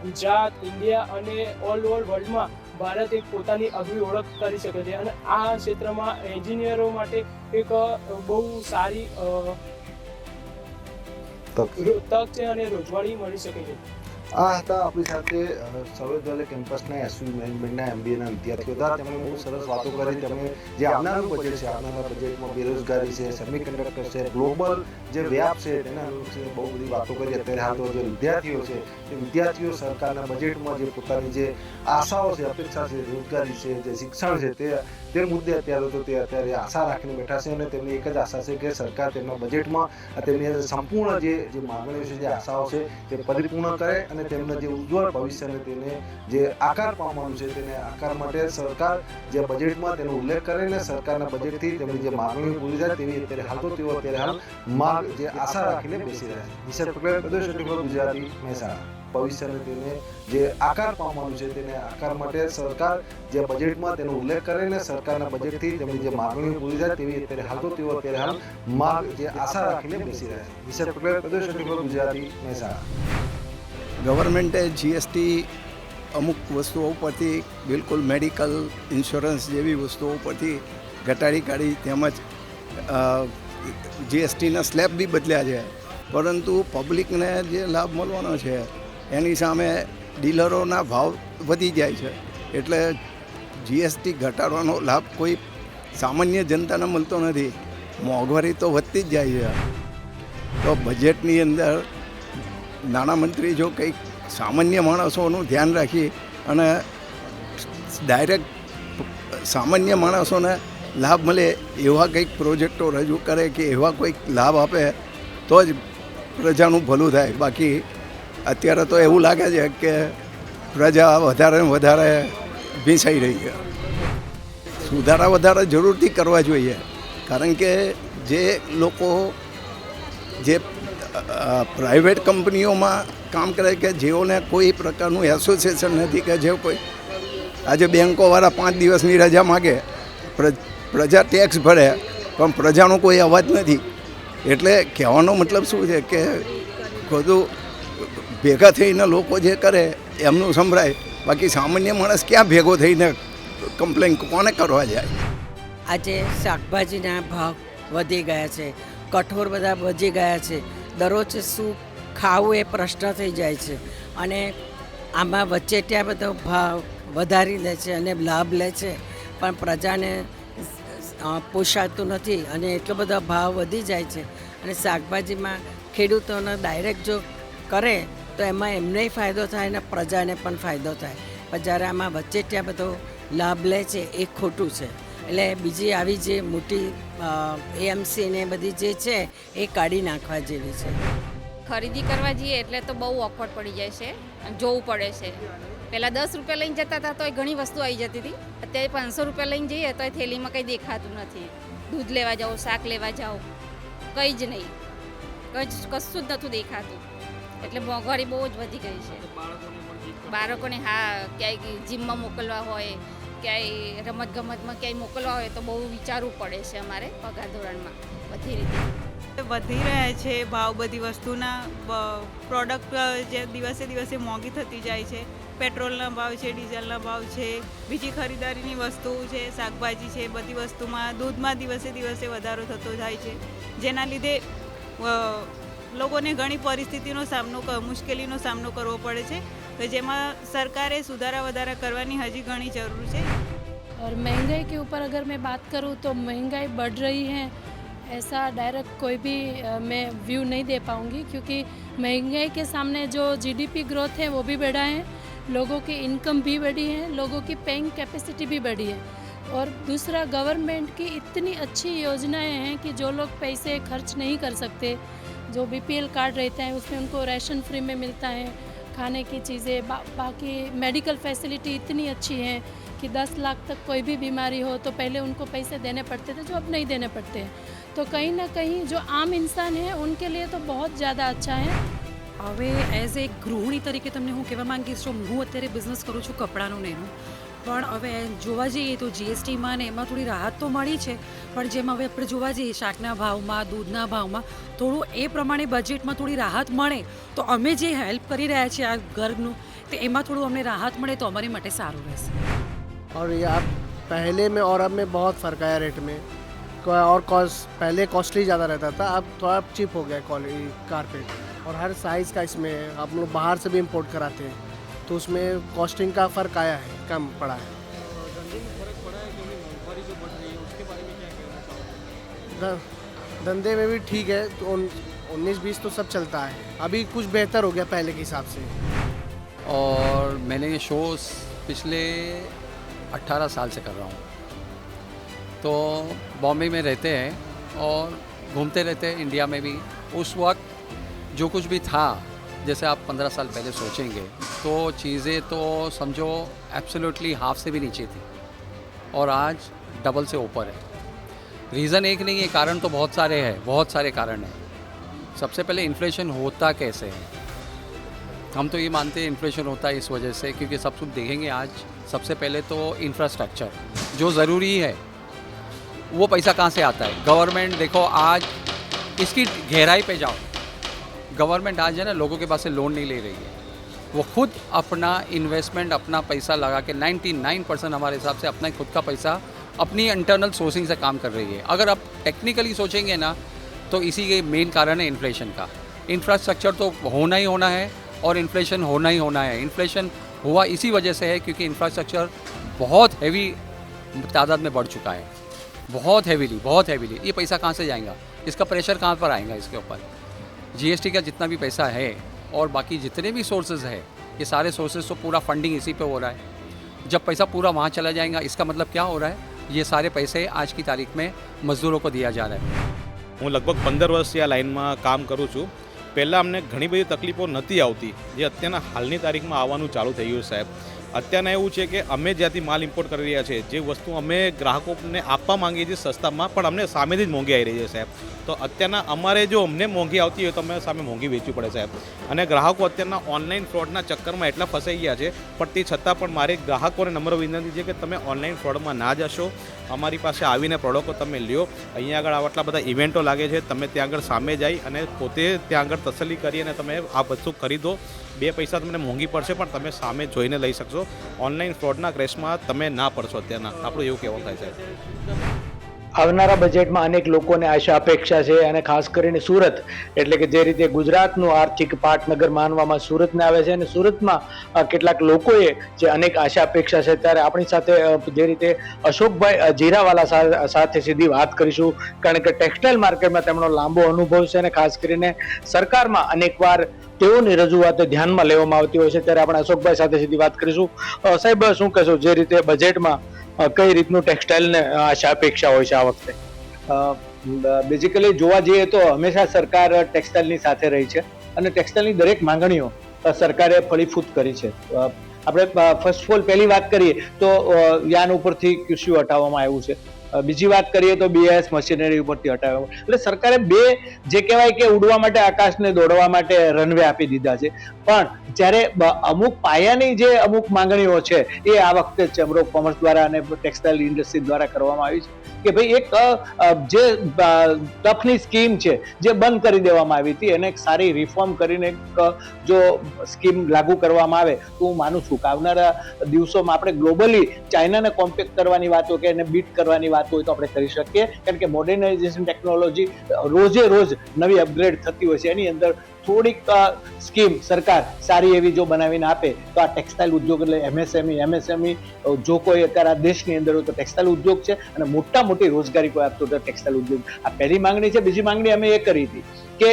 [SPEAKER 15] ગુજરાત, ઇન્ડિયા અને ઓલ ઓવર વર્લ્ડમાં ભારત એક પોતાની આગવી ઓળખ કરી શકે છે. અને આ ક્ષેત્રમાં એન્જિનિયરો માટે એક બહુ સારી તક છે અને રોજગારી મળી શકે છે.
[SPEAKER 10] આ હતા આપણી સાથે સર્વોદય કેમ્પસના એસવી મેનેજમેન્ટના MBAના વિદ્યાર્થીઓ હતા. તેમણે બહુ સરસ વાતો કરી. તેમણે જે આવનારું બજેટ છે, આવનારા બજેટમાં બેરોજગારી છે, સેમિકન્ડક્ટર છે, ગ્લોબલ જે વ્યાપ છે તેના અનુરૂપ બહુ બધી વાતો કરી. અત્યારે હાલ તો જે વિદ્યાર્થીઓ છે એ વિદ્યાર્થીઓ સરકારના બજેટમાં જે પોતાની જે આશાઓ છે, અપેક્ષા છે, રોજગારી છે, જે શિક્ષણ છે તે મુદ્દે અત્યારે આશા રાખીને બેઠા છે. અને તેમની એક જ આશા છે કે સરકાર તેમના બજેટમાં તેમની સંપૂર્ણ જે માંગણીઓ છે, જે આશાઓ છે તે પરિપૂર્ણ કરે અને તેમના જે ઉજ્જવળ ભવિષ્યને તેને જે આકાર પામવાનું છે તેને આકાર માટે સરકાર જે બજેટમાં તેનો ઉલ્લેખ કરે અને સરકારના બજેટથી તેમની જે માંગણીઓ પૂરી થાય તેવી અત્યારે હાલ તો તેઓ અત્યારે હાલ માંગ જે આશા રાખીને બેસી રહ્યા છે. નિશા પટેલ, પ્રદેશ ગુજરાતી, મહેસાણા. ભવિષ્યને તેને જે આકાર પામવાનું છે તેને આકાર માટે સરકાર જે બજેટમાં તેનો ઉલ્લેખ કરે અને સરકારના બજેટથી તેમની જે માંગણીઓ પૂરી થાય તેવી અત્યારે હાલ તો તેઓ અત્યારે હાલ માંગ જે આશા રાખીને બેસી રહ્યા છે. નિશા પટેલ, પ્રદેશ ગુજરાતી, મહેસાણા.
[SPEAKER 16] ગવર્મેન્ટે GST અમુક વસ્તુઓ પરથી બિલકુલ મેડિકલ ઇન્સ્યોરન્સ જેવી વસ્તુઓ પરથી ઘટાડી કાઢી, તેમજ GSTના સ્લેબ બી બદલ્યા છે. પરંતુ પબ્લિકને જે લાભ મળવાનો છે એની સામે ડીલરોના ભાવ વધી જાય છે. એટલે GST ઘટાડવાનો લાભ કોઈ સામાન્ય જનતાને મળતો નથી. મોંઘવારી તો વધતી જ જાય છે. તો બજેટની અંદર નાણામંત્રી જો કંઈક સામાન્ય માણસોનું ધ્યાન રાખી અને ડાયરેક્ટ સામાન્ય માણસોને લાભ મળે એવા કંઈક પ્રોજેક્ટો રજૂ કરે કે એવા કોઈક લાભ આપે તો જ પ્રજાનું ભલું થાય. બાકી અત્યારે તો એવું લાગે છે કે પ્રજા વધારે ને વધારે ભીંસાઈ રહી છે. સુધારા વધારા જરૂરથી કરવા જોઈએ, કારણ કે જે લોકો જે પ્રાઇવેટ કંપનીઓમાં કામ કરે કે જેઓને કોઈ પ્રકારનું એસોસિએશન નથી, કે જે કોઈ આજે બેંકોવાળા 5 દિવસની રજા માગે, પ્રજા ટેક્સ ભરે પણ પ્રજાનો કોઈ અવાજ નથી. એટલે કહેવાનો મતલબ શું છે કે બધું ભેગા થઈને લોકો જે કરે એમનું સંભળાય, બાકી સામાન્ય માણસ ક્યાં ભેગો થઈને કમ્પ્લેન કોને કરવા જાય.
[SPEAKER 18] આજે શાકભાજીના ભાવ વધી ગયા છે, કઠોળ બધા વધી ગયા છે. દરરોજ શું ખાવું એ પ્રશ્ન થઈ જાય છે. અને આમાં વચ્ચે ત્યાં બધો ભાવ વધારી લે છે અને લાભ લે છે, પણ પ્રજાને પોષાતું નથી અને એટલો બધો ભાવ વધી જાય છે. અને શાકભાજીમાં ખેડૂતોને ડાયરેક્ટ જો કરે તો એમાં એમનેય ફાયદો થાય અને પ્રજાને પણ ફાયદો થાય. પણ જ્યારે આમાં વચ્ચે ત્યાં બધો લાભ લે છે એ ખોટું છે. એટલે બીજી આવી જે મોટી AMC ને બધી જે છે એ કાઢી નાખવા જેવી છે.
[SPEAKER 19] ખરીદી કરવા જઈએ એટલે તો બહુ ઓકવર્ડ પડી જાય છે, જોવું પડે છે. પહેલાં 10 રૂપિયા લઈને જતા હતા તો એ ઘણી વસ્તુ આવી જતી હતી. અત્યારે 500 રૂપિયા લઈને જઈએ તો એ થેલીમાં કંઈ દેખાતું નથી. દૂધ લેવા જાઓ, શાક લેવા જાઓ, કંઈ જ નહીં, કશું જ નહોતું દેખાતું. એટલે મોંઘવારી બહુ જ વધી ગઈ છે. બાળકોને હા ક્યાંય જીમમાં મોકલવા હોય ક્યાંય રમતગમતમાં ક્યાંય મોકલવા હોય તો બહુ વિચારવું પડે છે અમારે પગાર ધોરણમાં બધી રીતે.
[SPEAKER 17] વધી રહ્યા છે ભાવ, બધી વસ્તુના પ્રોડક્ટ જે દિવસે દિવસે મોંઘી થતી જાય છે. પેટ્રોલના ભાવ છે, ડીઝલના ભાવ છે, બીજી ખરીદારીની વસ્તુ છે, શાકભાજી છે, બધી વસ્તુમાં, દૂધમાં દિવસે દિવસે વધારો થતો જાય છે, જેના લીધે લોકોને ઘણી પરિસ્થિતિનો મુશ્કેલીનો સામનો કરવો પડે છે, તો જેમાં સરકારે સુધારા વધારા કરવાની હજી ઘણી જરૂર છે.
[SPEAKER 20] और महंगाई के ऊपर अगर मैं बात करूँ तो महंगाई बढ़ रही है ऐसा डायरेक्ट कोई भी मैं व्यू नहीं दे पाऊँगी, क्योंकि महंगाई के सामने जो जीडीपी ग्रोथ है वो भी बढ़ा है, लोगों की इनकम भी बढ़ी है, लोगों की पेइंग कैपेसिटी भी बढ़ी है, और दूसरा गवर्नमेंट की इतनी अच्छी योजनाएं हैं कि जो लोग पैसे खर्च नहीं कर सकते, जो बीपीएल कार्ड रहते हैं उसमें उनको राशन फ्री में मिलता है, खाने की चीज़ें, बाकी मेडिकल फैसिलिटी इतनी अच्छी है कि 10 लाख तक कोई भी बीमारी हो तो पहले उनको पैसे देने पड़ते थे, जो अब नहीं देने पड़ते हैं. तो कहीं ना कहीं जो आम इंसान है उनके लिए तो बहुत ज़्यादा अच्छा है.
[SPEAKER 21] હવે એઝ એ ગૃહિણી તરીકે તમને હું કહેવા માંગીશ, જો હું અત્યારે બિઝનેસ કરું છું કપડાનું ને એનું, પણ હવે જોવા જઈએ તો જીએસટીમાં ને એમાં થોડી રાહત તો મળી છે, પણ જેમ હવે આપણે જોવા જઈએ શાકના ભાવમાં, દૂધના ભાવમાં થોડું એ પ્રમાણે બજેટમાં થોડી રાહત મળે તો અમે જે હેલ્પ કરી રહ્યા છીએ આ ઘરનું, તો એમાં થોડું અમને રાહત મળે તો અમારી માટે સારું રહેશે.
[SPEAKER 22] और ये आप पहले में और अब में बहुत फ़र्क आया रेट में, और पहले कॉस्टली ज़्यादा रहता था, अब थोड़ा चीप हो गया क्वालिटी कारपेट, और हर साइज़ का इसमें आप लोग बाहर से भी इंपोर्ट कराते हैं तो उसमें कॉस्टिंग का फ़र्क आया है, कम पड़ा है. धंधे में भी ठीक है, तो 19-20 तो सब चलता है, अभी कुछ बेहतर हो गया पहले के हिसाब से.
[SPEAKER 23] और मैंने ये शोज़ पिछले 18 साल से कर रहा हूँ, तो बॉम्बे में रहते हैं और घूमते रहते हैं इंडिया में भी. उस वक्त जो कुछ भी था, जैसे आप 15 साल पहले सोचेंगे तो चीज़ें तो समझो एब्सोल्युटली हाफ से भी नीचे थी, और आज डबल से ऊपर है. रीज़न एक नहीं है, कारण तो बहुत सारे हैं, बहुत सारे कारण हैं. सबसे पहले इन्फ्लेशन होता कैसे है, हम तो ये मानते हैं इन्फ्लेशन होता है इस वजह से क्योंकि सब कुछ देखेंगे आज. सबसे पहले तो इंफ्रास्ट्रक्चर जो ज़रूरी है वो पैसा कहाँ से आता है. गवर्नमेंट देखो आज इसकी गहराई पे जाओ, गवर्नमेंट आज है ना लोगों के पास से लोन नहीं ले रही है, वो खुद अपना इन्वेस्टमेंट, अपना पैसा लगा के 99% हमारे हिसाब से अपना खुद का पैसा अपनी इंटरनल सोर्सिंग से काम कर रही है. अगर आप टेक्निकली सोचेंगे ना तो इसी के मेन कारण है इन्फ्लेशन का. इंफ्रास्ट्रक्चर तो होना ही होना है और इन्फ्लेशन होना ही होना है. इन्फ्लेशन हुआ इसी वजह से है क्योंकि इंफ्रास्ट्रक्चर बहुत हैवी तादाद में बढ़ चुका है, बहुत हैवीली. ये पैसा कहाँ से जाएगा, इसका प्रेशर कहाँ पर आएगा इसके ऊपर. जीएसटी का जितना भी पैसा है और बाकी जितने भी सोर्सेज है, ये सारे सोर्सेज तो पूरा फंडिंग इसी पे हो रहा है. जब पैसा पूरा वहाँ चला जाएगा, इसका मतलब क्या हो रहा है, ये सारे पैसे आज की तारीख में मजदूरों को दिया जा रहा है.
[SPEAKER 25] હું લગભગ 15 વર્ષથી આ લાઇનમાં કામ કરું છું. પહેલાં અમને ઘણી બધી તકલીફો નહોતી આવતી, જે અત્યારના હાલની તારીખમાં આવવાનું ચાલુ થઈ ગયું સાહેબ. અત્યારના એવું છે કે અમે જ્યાંથી માલ ઇમ્પોર્ટ કરી રહ્યા છીએ, જે વસ્તુ અમે ગ્રાહકોને આપવા માંગીએ છીએ સસ્તામાં, પણ અમને સામેથી જ મોંઘી આવી રહી છે સાહેબ. તો અત્યારના અમારે જો અમને મોંઘી આવતી હોય તો અમે સામે મોંઘી વેચવી પડે સાહેબ. અને ગ્રાહકો અત્યારના ઓનલાઈન ફ્રોડના ચક્કરમાં એટલા ફસાઈ ગયા છે, પણ તે છતાં પણ મારે ગ્રાહકોને નમ્ર વિનંતી છે કે તમે ઓનલાઈન ફ્રોડમાં ના જશો. અમારી પાસે આવીને પ્રોડક્ટો તમે લ્યો. અહીંયા આગળ આટલા બધા ઇવેન્ટો લાગે છે, તમે ત્યાં આગળ સામે જઈ અને પોતે ત્યાં આગળ તસલ્લી કરી અને તમે આ વસ્તુ ખરીદો. 2 પૈસા તમને મોંઘી પડશે પણ તમે સામે જોઈને લઈ શકશો. ઓનલાઈન ફ્રોડના ક્રેશમાં તમે ના પડશો. અત્યારના આપણું એવું કહેવું થાય છે.
[SPEAKER 27] આવનારા બજેટમાં અનેક લોકોને આશા અપેક્ષા છે, અને ખાસ કરીને સુરત એટલે કે જે રીતે ગુજરાતનું આર્થિક પાટનગર માનવામાં સુરતને આવે છે, અને સુરતમાં કેટલાક લોકોએ જે અનેક આશા અપેક્ષા છે, ત્યારે આપણી સાથે જે રીતે અશોકભાઈ જીરાવાલા સાથે સીધી વાત કરીશું, કારણ કે ટેક્સટાઇલ માર્કેટમાં તેમનો લાંબો અનુભવ છે અને ખાસ કરીને સરકારમાં અનેકવાર તેઓની રજૂઆતો ધ્યાનમાં લેવામાં આવતી હોય છે. ત્યારે આપણે અશોકભાઈ સાથે સીધી વાત કરીશું. સાહેબ, શું કહેશો, જે રીતે બજેટમાં કઈ રીતનું ટેક્સટાઇલને આશા અપેક્ષા હોય છે આ વખતે?
[SPEAKER 26] બેઝિકલી જોવા જઈએ તો હંમેશા સરકાર ટેક્સટાઇલની સાથે રહી છે અને ટેક્સટાઇલની દરેક માંગણીઓ સરકારે ફળીફૂટ કરી છે. આપણે ફર્સ્ટ ઓફ ઓલ પહેલી વાત કરીએ તો યાન ઉપરથી ક્યુસ્યુ હટાવવામાં આવ્યું છે,
[SPEAKER 27] બીજી વાત કરીએ તો BIS મશીનરી ઉપરથી હટાવ્યા. એટલે સરકારે બે જે કહેવાય કે ઉડવા માટે આકાશને દોડવા માટે રનવે આપી દીધા છે. પણ જ્યારે અમુક પાયાની જે અમુક માંગણીઓ છે એ આ વખતે ચેમ્બર ઓફ કોમર્સ દ્વારા અને ટેક્સટાઇલ ઇન્ડસ્ટ્રી દ્વારા કરવામાં આવી છે કે ભાઈ એક જે ટફની સ્કીમ છે જે બંધ કરી દેવામાં આવી હતી એને એક સારી રિફોર્મ કરીને જો સ્કીમ લાગુ કરવામાં આવે તો હું માનું છું કે આવનારા દિવસોમાં આપણે ગ્લોબલી ચાઇનાને કોમ્પેક્ટ કરવાની વાત હોય કે એને બીટ કરવાની વાત હોય તો આપણે કરી શકીએ, કારણ કે મોડર્નાઇઝેશન ટેકનોલોજી રોજે રોજ નવી અપગ્રેડ થતી હોય છે. એની અંદર થોડીક સ્કીમ સરકાર સારી એવી જો બનાવીને આપે તો આ ટેક્સટાઇલ ઉદ્યોગ એટલે MSME જો કોઈ અત્યારે આ દેશની અંદર હોય તો ટેક્સટાઇલ ઉદ્યોગ છે અને મોટી રોજગારી કોઈ આપતો તો ટેક્સટાઇલ ઉદ્યોગ. આ પહેલી માંગણી છે. બીજી માંગણી અમે એ કરી હતી કે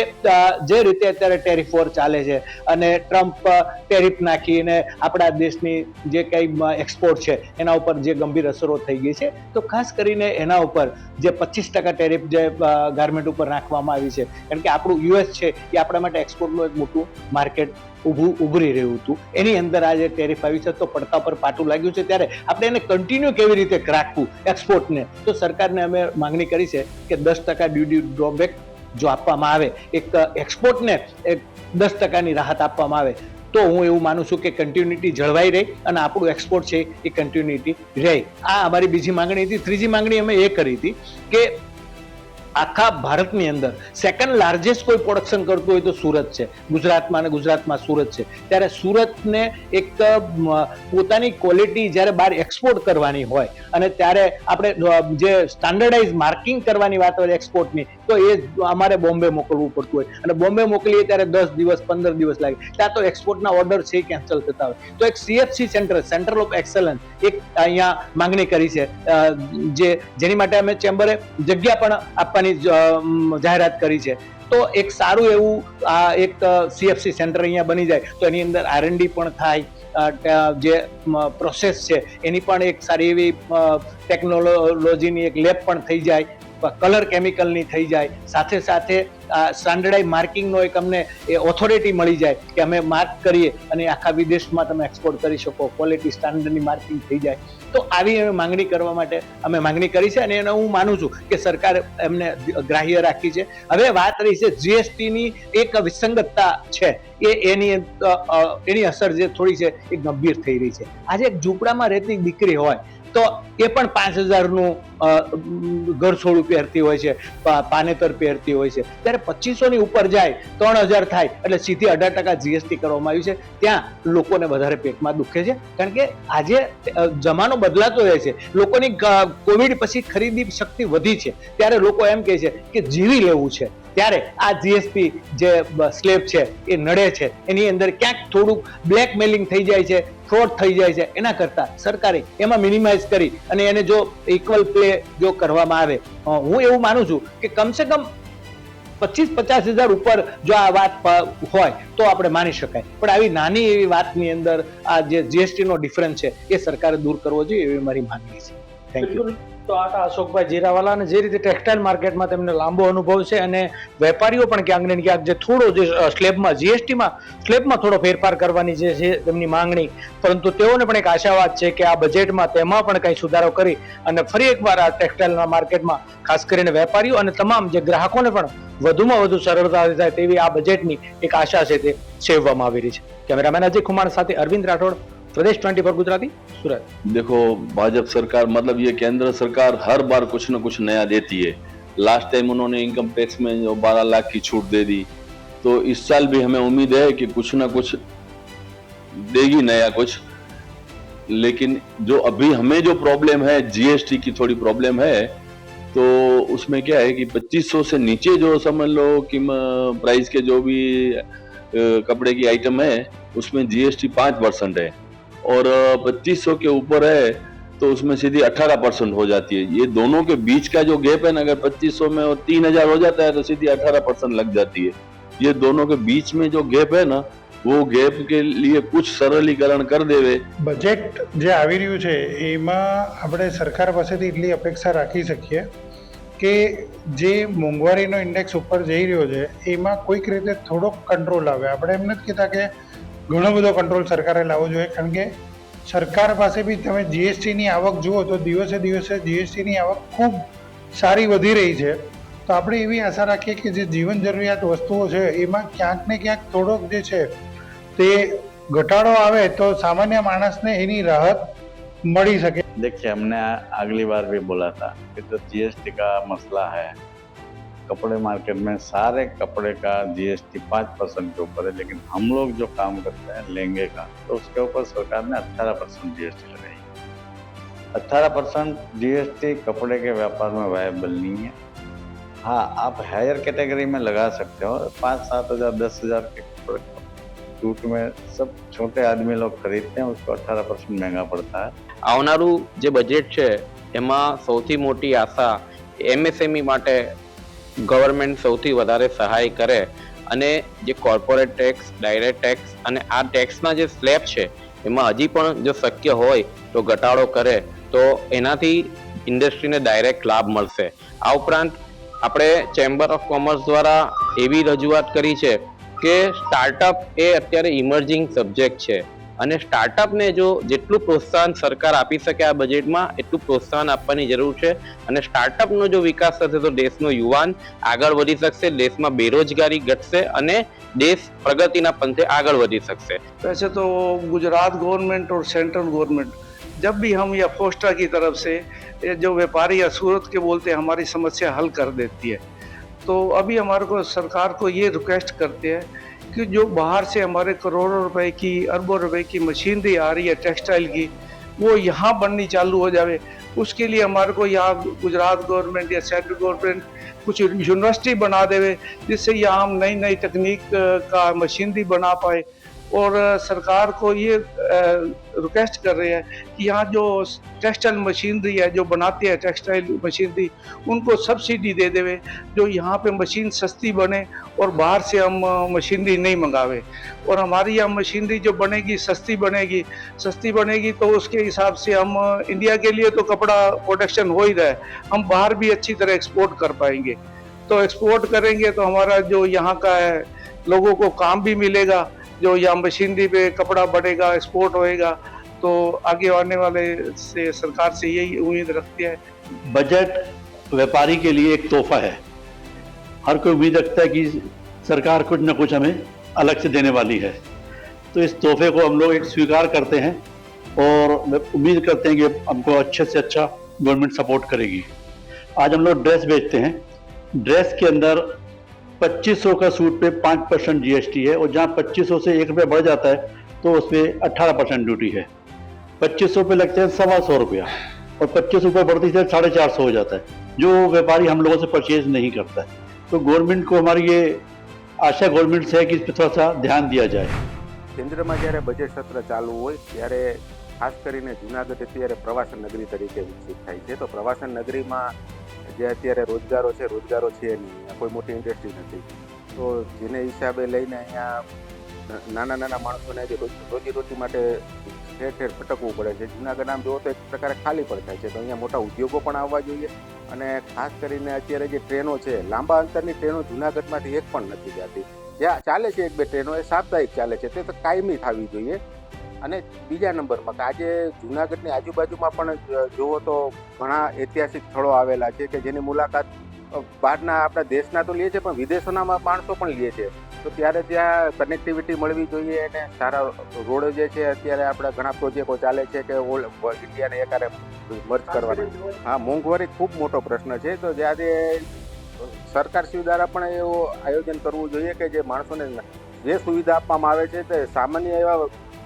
[SPEAKER 27] જે રીતે અત્યારે ટેરિફ વોર ચાલે છે અને ટ્રમ્પ ટેરિફ નાખીને આપણા દેશની જે કંઈ એક્સપોર્ટ છે એના ઉપર જે ગંભીર અસરો થઈ ગઈ છે, તો ખાસ કરીને એના ઉપર જે 25% ટેરિફ જે ગાર્મેન્ટ ઉપર નાખવામાં આવી છે, કારણ કે આપણું US છે એ આપણા માટે એક્સપોર્ટનું એક મોટું માર્કેટ ઉભરી રહ્યું હતું, એની અંદર આ જે ટેરિફ આવી છે તો પડતા પર પાટું લાગ્યું છે. ત્યારે આપણે એને કન્ટિન્યુ કેવી રીતે રાખવું એક્સપોર્ટને, તો સરકારને અમે માંગણી કરી છે કે 10% ડ્યુટી ડ્રોબેક જો આપવામાં આવે, એક એક્સપોર્ટને 10%ની રાહત આપવામાં આવે તો હું એવું માનું છું કે કન્ટિન્યુટી જળવાઈ રહી અને આપણું એક્સપોર્ટ છે એ કન્ટિન્યુટી રહે. આ અમારી બીજી માંગણી હતી. ત્રીજી માંગણી અમે એ કરી હતી કે આખા ભારતની અંદર સેકન્ડ લાર્જેસ્ટ કોઈ પ્રોડક્શન કરતું હોય તો સુરત છે, ગુજરાતમાં, અને ગુજરાતમાં સુરત છે. ત્યારે સુરતને એક પોતાની ક્વોલિટી જ્યારે બહાર એક્સપોર્ટ કરવાની હોય અને ત્યારે આપણે જે સ્ટાન્ડર્ડાઇઝ માર્કિંગ કરવાની વાત હોય એક્સપોર્ટની, તો એ અમારે બોમ્બે મોકલવું પડતું હોય અને બોમ્બે મોકલીએ ત્યારે 10 દિવસ 15 દિવસ લાગે. ત્યાં તો એક્સપોર્ટના ઓર્ડર છે કેન્સલ થતા હોય. તો એક CFC સેન્ટર ઓફ એક્સલન્સ એક અહીંયા માંગણી કરી છે, જેની માટે અમે ચેમ્બરે જગ્યા પણ આપવાની જાહેરાત કરી છે. તો એક સારું એવું આ એક CFC સેન્ટર અહીંયા બની જાય તો એની અંદર R&D પણ થાય, જે પ્રોસેસ છે એની પણ એક સારી એવી ટેકનોલોજીની એક લેબ પણ થઈ જાય, કલર કેમિકલની થઈ જાય, સાથે સાથે સ્ટાન્ડર્ડાઇઝ માર્કિંગનો એક અમને એ ઓથોરિટી મળી જાય કે અમે માર્ક કરીએ અને આખા વિદેશમાં તમે એક્સપોર્ટ કરી શકો, ક્વોલિટી સ્ટાન્ડર્ડની માર્કિંગ થઈ જાય. તો આવી અમે માંગણી કરવા માટે અમે માંગણી કરી છે અને એને હું માનું છું કે સરકાર એમને ગ્રાહ્ય રાખી છે. હવે વાત રહી છે GSTની એક વિસંગતતા છે, એની અસર જે થોડી છે એ ગંભીર થઈ રહી છે. આજે એક ઝૂંપડામાં રહેતી દીકરી હોય તો એ પણ 5,000નું ઘરછોડું પહેરતી હોય છે, પાનેતર પહેરતી હોય છે. ત્યારે 2500ની ઉપર જાય, 3,000 થાય એટલે સીધી 18% GST કરવામાં આવ્યું છે. ત્યાં લોકોને વધારે પેટમાં દુખે છે, કારણ કે આજે જમાનો બદલાતો રહે છે. લોકોની કોવિડ પછી ખરીદી શક્તિ વધી છે, ત્યારે લોકો એમ કહે છે કે જીવી લેવું છે. ત્યારે આ GST જે સ્લેબ છે એ નડે છે, એની અંદર ક્યાંક થોડુંક બ્લેકમેલિંગ થઈ જાય છે, ફ્રોડ થઈ જાય છે. એના કરતાં સરકારે એમાં મિનિમાઇઝ કરી અને એને જો ઇક્વલ પ્લે જો કરવામાં આવે, હું એવું માનું છું કે કમસે કમ 25-50 હજાર ઉપર જો આ વાત હોય તો આપણે માની શકાય. પણ આવી નાની એવી વાતની અંદર આ જે GST નો ડિફરન્સ છે એ સરકારે દૂર કરવો જોઈએ એવી મારી માંગણી છે. Thank you. તો આ અશોકભાઈ જીરાવાલા, અને જે રીતે ટેક્સટાઇલ માર્કેટમાં તેમને લાંબો અનુભવ છે અને વેપારીઓ પણ ક્યાંક ને ક્યાંક જે થોડો જે સ્લેબમાં સ્લેબમાં થોડો ફેરફાર કરવાની જે છે તેમની માંગણી, પરંતુ તેઓને પણ એક આશાવાદ છે કે આ બજેટમાં તેમાં પણ કંઈ સુધારો કરી અને ફરી એકવાર આ ટેક્સટાઇલના માર્કેટમાં ખાસ કરીને વેપારીઓ અને તમામ જે ગ્રાહકોને પણ વધુમાં વધુ સરળતા થાય તેવી આ બજેટની એક આશા છે તે સેવવામાં આવી રહી છે. કેમેરામેન અજય કુમાર સાથે અરવિંદ રાઠોડ, प्रदेश 24 गुजराती, सूरत.
[SPEAKER 1] देखो, भाजपा सरकार मतलब ये केंद्र सरकार हर बार कुछ न कुछ नया देती है. लास्ट टाइम उन्होंने इनकम टैक्स में जो 12 लाख की छूट दे दी, तो इस साल भी हमें उम्मीद है कि कुछ न कुछ देगी नया कुछ. लेकिन जो अभी हमें जो प्रॉब्लम है GST की थोड़ी प्रॉब्लम है, तो उसमें क्या है कि 2500 से नीचे जो समझ लो कि प्राइस के जो भी कपड़े की आइटम है उसमें GST 5% है और 2500 के ऊपर है तो उसमें सीधी 18% हो जाती है. ये दोनों के बीच का जो गैप है ना, अगर 2500 में और 3000 हो जाता है तो सीधी 18% लग जाती है. ये दोनों के बीच में जो गैप है ना, वो ગેપ કે લીએ કુછ સરળીકરણ કર દેવે.
[SPEAKER 2] બજેટ જે આવી રહ્યું છે એમાં આપણે સરકાર પાસેથી એટલી અપેક્ષા રાખી શકીએ કે જે મોંઘવારીનો ઇન્ડેક્સ ઉપર જઈ રહ્યો છે એમાં કોઈક રીતે થોડોક કંટ્રોલ આવે. આપણે એમ નથી કહેતા કે ઘણો બધો કંટ્રોલ સરકારે લાવવો જોઈએ, કારણ કે સરકાર પાસે બી તમે જીએસટીની આવક જુઓ તો દિવસે દિવસે જીએસટીની આવક ખૂબ સારી વધી રહી છે. તો આપણે એવી આશા રાખીએ કે જે જીવન જરૂરિયાત વસ્તુઓ છે એમાં ક્યાંક ને ક્યાંક થોડોક જે છે તે घटाड़ो आवे तो सामान्य मानस ने इन्हीं राहत मળી શકે.
[SPEAKER 3] देखिए, हमने अगली बार भी बोला था कि जो जीएसटी का मसला है, कपड़े मार्केट में सारे कपड़े का जीएसटी 5% के ऊपर है, लेकिन हम लोग जो काम करते हैं लहंगे का, तो उसके ऊपर सरकार ने 18% जीएसटी लगाई. 18% जीएसटी कपड़े के व्यापार में वायबल नहीं है. हाँ, आप हायर कैटेगरी में लगा सकते हो. 5-7 हज़ार 10 हज़ार के कपड़े सूट में सब छोटे आदमी लोग खरीदते हैं, उसको 18% महंगा पड़ता है.
[SPEAKER 4] આવનારું જે બજેટ છે એમાં સૌથી મોટી આશા એમએસએમઈ માટે ગવર્મેન્ટ સૌથી વધારે સહાય કરે અને જે કોર્પોરેટ ટેક્સ, ડાયરેક્ટ ટેક્સ અને આ ટેક્સના જે સ્લેબ છે એમાં હજી પણ જો શક્ય હોય તો ઘટાડો કરે તો એનાથી ઇન્ડસ્ટ્રીને ડાયરેક્ટ લાભ મળશે. આ ઉપરાંત આપણે ચેમ્બર ઓફ કોમર્સ દ્વારા એવી રજૂઆત કરી છે કે સ્ટાર્ટઅપ એ અત્યારે ઇમર્જિંગ સબ્જેક્ટ છે અને સ્ટાર્ટઅપને જો જેટલું પ્રોત્સાહન સરકાર આપી શકે આ બજેટમાં એટલું પ્રોત્સાહન આપવાની જરૂર છે અને સ્ટાર્ટઅપનો જો વિકાસ થશે તો દેશનો યુવાન આગળ વધી શકશે, દેશમાં બેરોજગારી ઘટશે અને देश प्रगति ना पंथे आगे बढ़ी सकते.
[SPEAKER 5] वैसे तो गुजरात गवर्नमेंट और सेंट्रल गवर्नमेंट जब भी हम या फोस्टा की तरफ से जो व्यापारी या सूरत के बोलते हैं हमारी समस्या हल कर देती है. तो अभी हमारे को सरकार को ये रिक्वेस्ट करते हैं कि जो बाहर से हमारे करोड़ों रुपए की, अरबों रुपए की मशीनरी आ रही है टेक्सटाइल की, वो यहाँ बननी चालू हो जाए. उसके लिए हमारे को यहाँ गुजरात गवर्नमेंट या सेंट्रल गवर्नमेंट कुछ यूनिवर्सिटी बना देवे जिससे यहाँ हम नई नई तकनीक का मशीनरी बना पाए. और सरकार को ये रिक्वेस्ट कर रहे हैं कि यहाँ जो टेक्सटाइल मशीनरी है जो बनाते हैं टेक्सटाइल मशीनरी उनको सब्सिडी दे देवे जो यहाँ पे मशीन सस्ती बने और बाहर से हम मशीनरी नहीं मंगावे. और हमारी यहाँ मशीनरी जो बनेगी सस्ती बनेगी तो उसके हिसाब से हम इंडिया के लिए तो कपड़ा प्रोडक्शन हो ही रहा है, हम बाहर भी अच्छी तरह एक्सपोर्ट कर पाएंगे. तो एक्सपोर्ट करेंगे तो हमारा जो यहाँ का है लोगों को काम भी मिलेगा, जो यहाँ मशीनरी पे कपड़ा बढ़ेगा, एक्सपोर्ट होएगा. तो आगे आने वाले से सरकार से यही उम्मीद रखते हैं.
[SPEAKER 6] बजट व्यापारी के लिए एक तोहफा है. हर कोई उम्मीद रखता है कि सरकार कुछ न कुछ हमें अलग से देने वाली है. तो इस तोहफे को हम लोग एक स्वीकार करते हैं और उम्मीद करते हैं कि हमको अच्छे से अच्छा गवर्नमेंट सपोर्ट करेगी. आज हम लोग ड्रेस बेचते हैं. ड्रेस के अंदर 2500 का सूट पे 5% जीएसटी है और जहाँ 2500 से 1 रुपया बढ़ जाता है तो उस पर 18% ड्यूटी है. 2500 पे लगते हैं 125 रुपया और 25 रुपये बढ़ती है 450 हो जाता है जो व्यापारी हम लोगों से परचेज नहीं करता है. तो गवर्नमेंट को हमारी ये आशा गवर्नमेंट से है कि इस पर थोड़ा सा ध्यान दिया जाए.
[SPEAKER 7] કેન્દ્રમાં જ્યારે બજેટ સત્ર ચાલુ હોય ત્યારે ખાસ કરીને જૂનાગઢ અત્યારે પ્રવાસન નગરી તરીકે વિકસિત થાય છે. તો પ્રવાસન નગરીમાં જે અત્યારે રોજગારો છે નહીં, કોઈ મોટી ઇન્ડસ્ટ્રી નથી. તો જેને હિસાબે લઈને અહીંયા નાના નાના માણસોને જે રોજીરોટી માટે ઠેર ઠેર ભટકવું પડે છે. જૂનાગઢ આમ જુઓ તો એક પ્રકારે ખાલી પણ થાય છે. તો અહીંયા મોટા ઉદ્યોગો પણ આવવા જોઈએ અને ખાસ કરીને અત્યારે જે ટ્રેનો છે લાંબા અંતરની ટ્રેનો જૂનાગઢમાંથી એક પણ નથી જતી. જ્યાં ચાલે છે 1-2 ટ્રેનો એ સાપ્તાહિક ચાલે છે, તે તો કાયમી થવી જોઈએ. અને બીજા નંબરમાં કે આજે જૂનાગઢની આજુબાજુમાં પણ જુઓ તો ઘણા ઐતિહાસિક સ્થળો આવેલા છે કે જેની મુલાકાત બહારના આપણા દેશના તો લે છે પણ વિદેશોના માણસો પણ લે છે. તો ત્યારે ત્યાં કનેક્ટિવિટી મળવી જોઈએ અને સારા રોડ જે છે અત્યારે આપણા ઘણા પ્રોજેક્ટો ચાલે છે કે ઇન્ડિયાને એકારે મર્જ કરવાના. હા, મોંઘવારી ખૂબ મોટો પ્રશ્ન છે. તો જ્યારે સરકારશ્રી દ્વારા પણ એવું આયોજન કરવું જોઈએ કે જે માણસોને જે સુવિધા આપવામાં આવે છે તે સામાન્ય એવા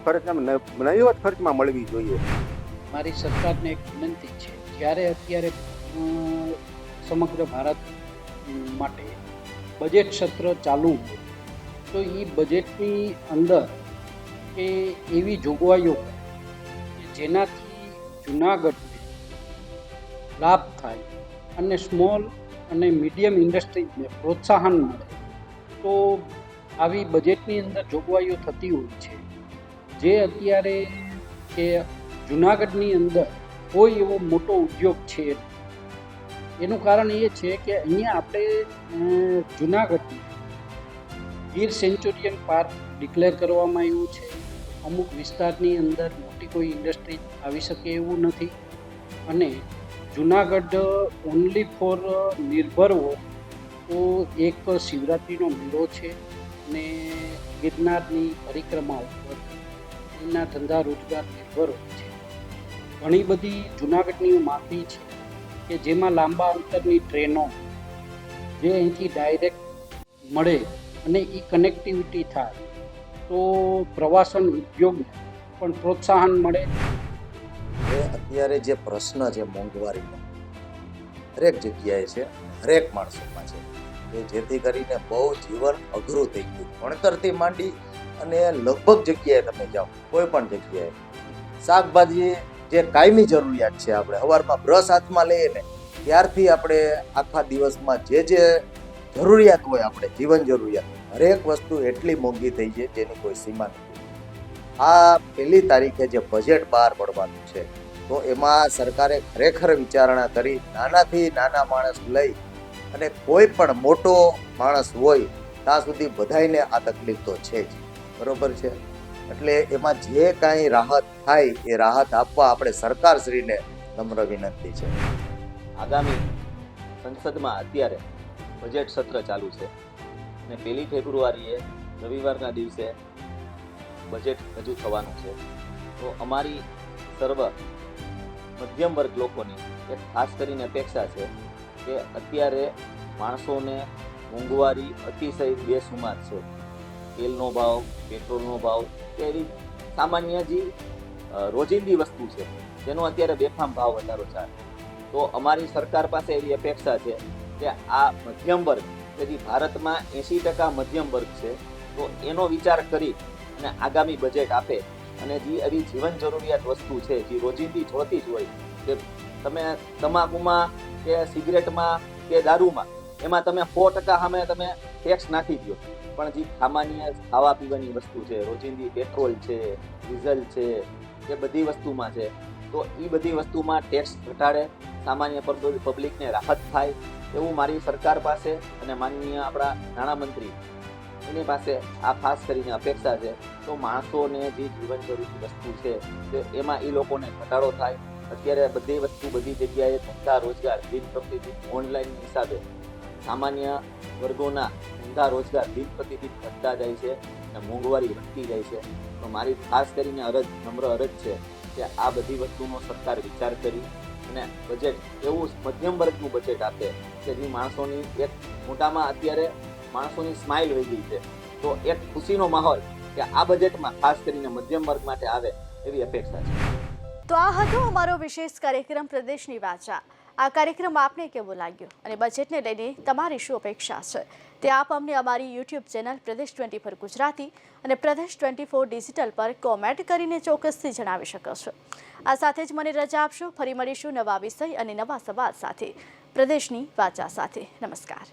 [SPEAKER 7] નહીવત ખર્ચમાં મળવી જોઈએ.
[SPEAKER 8] મારી સરકારને એક વિનંતી છે, જ્યારે અત્યારે સમગ્ર ભારત માટે બજેટ સત્ર ચાલુ હોય તો એ બજેટની અંદર એ એવી જોગવાઈઓ જેનાથી જૂનાગઢને લાભ થાય અને સ્મોલ અને મીડિયમ ઇન્ડસ્ટ્રીઝને પ્રોત્સાહન મળે. તો આવી બજેટની અંદર જોગવાઈઓ થતી હોય છે જે અત્યારે કે જૂનાગઢની અંદર કોઈ એવો મોટો ઉદ્યોગ છે. એનું કારણ એ છે કે અહીંયા આપણે જૂનાગઢને ગીર સેન્ચુરિયન પાર્ક ડિક્લેર કરવામાં આવ્યું છે. અમુક વિસ્તારની અંદર મોટી કોઈ ઇન્ડસ્ટ્રી આવી શકે એવું નથી અને જુનાગઢ ઓનલી ફોર નિર્ભરો તો એક શિવરાત્રિનો મેળો છે અને ગિરનારની પરિક્રમા ઉપર એના ધંધા રોજગાર નિર્ભર હોય છે. ઘણી બધી જુનાગઢની માટી છે કે જેમાં લાંબા અંતરની ટ્રેનો જે અહીંથી ડાયરેક્ટ મળે અને એ કનેક્ટિવિટી થાય તો પ્રવાસન ઉદ્યોગને પણ પ્રોત્સાહન મળે.
[SPEAKER 9] અત્યારે જે પ્રશ્ન છે મોંઘવારીનો દરેક જગ્યાએ છે, હરેક માણસોમાં છે, કે જેથી કરીને બહુ જીવન અઘરું થઈ ગયું. ભણતરથી માંડી અને લગભગ જગ્યાએ તમે જાઓ, કોઈ પણ જગ્યાએ શાકભાજી જે કાયમી જરૂરિયાત છે, આપણે સવારમાં બ્રશ હાથમાં લઈએ ને ત્યારથી આપણે આખા દિવસમાં જે જરૂરિયાત હોય, આપણે જીવન જરૂરિયાત હરેક વસ્તુ એટલી મોંઘી થઈ છે જેની કોઈ સીમા નથી. આ 1લી તારીખે જે બજેટ બહાર પડવાનું છે તો એમાં સરકારે ખરેખર વિચારણા કરી નાનાથી નાના માણસ લઈ અને કોઈ પણ મોટો માણસ હોય ત્યાં સુધી બધાને આ તકલીફ તો છે જ, બરોબર છે. એટલે એમાં જે કાંઈ રાહત થાય એ રાહત આપવા આપણે સરકારશ્રીને નમ્ર વિનંતી છે.
[SPEAKER 11] આગામી સંસદમાં અત્યારે બજેટ સત્ર ચાલુ છે અને 1 ફેબ્રુઆરીએ રવિવારના દિવસે બજેટ રજૂ થવાનું છે. તો અમારી સર્વ મધ્યમ વર્ગ લોકોની એક ખાસ કરીને અપેક્ષા છે કે અત્યારે માણસોને મોંઘવારી અતિશય બેસુમાર છે. તેલનો ભાવ, પેટ્રોલનો ભાવ, એવી સામાન્ય જે રોજિંદી વસ્તુ છે તેનો અત્યારે બેફામ ભાવ વધારો ચાલે. તો અમારી સરકાર પાસે એવી અપેક્ષા છે કે આ મધ્યમ વર્ગ કે જે ભારતમાં 80% મધ્યમ વર્ગ છે તો એનો વિચાર કરી અને આગામી બજેટ આપે અને જે આવી જીવન જરૂરિયાત વસ્તુ છે જે રોજિંદી જોતી જ હોય કે તમે તમાકુમાં કે સિગરેટમાં કે દારૂમાં એમાં તમે 100% સામે તમે ટેક્સ નાખી દો, પણ જે સામાન્ય ખાવા પીવાની વસ્તુ છે, રોજિંદી પેટ્રોલ છે, ડીઝલ છે, એ બધી વસ્તુમાં છે તો એ બધી વસ્તુમાં ટેક્સ ઘટાડે, સામાન્ય પબ્લિકને રાહત થાય એવું મારી સરકાર પાસે અને માનનીય આપણા નાણામંત્રી એની પાસે આ ખાસ કરીને અપેક્ષા છે. તો માણસોને જે જીવન જરૂરી વસ્તુ છે તો એમાં એ લોકોને ઘટાડો થાય. અત્યારે બધી વસ્તુ બધી જગ્યાએ ધંધા રોજગાર દિન પ્રતિદિન ઓનલાઈન હિસાબે સામાન્ય વર્ગોના ધંધા રોજગાર દિન પ્રતિદિન ઘટતા જાય છે અને મોંઘવારી વધતી જાય છે. તો મારી ખાસ કરીને નમ્ર અરજ છે કે આ બધી વસ્તુનો સરકાર વિચાર કરી અને બજેટ એવું મધ્યમ વર્ગનું બજેટ આપે કે જે માણસોની એક મોટામાં અત્યારે માણસોની સ્માઇલ વહી ગઈ છે તો એક ખુશીનો માહોલ કે આ બજેટમાં ખાસ કરીને મધ્યમ વર્ગ માટે આવે એવી અપેક્ષા છે.
[SPEAKER 12] તો આ હતો અમારો વિશેષ કાર્યક્રમ પ્રદેશની વાચા. આ કાર્યક્રમ આપને કેવો લાગ્યો અને બજેટને લઈને તમારી શું અપેક્ષા છે તે આપ અમને અમારી YouTube ચેનલ પ્રદેશ 24 ગુજરાતી અને પ્રદેશ 24 ડિજિટલ પર કોમેન્ટ કરીને ચોક્કસથી જણાવી શકો છો. આ સાથે જ મને રજા આપશો. ફરી મળીશું નવા વિષય અને નવા સવાલ સાથે પ્રદેશની વાચા સાથે. નમસ્કાર.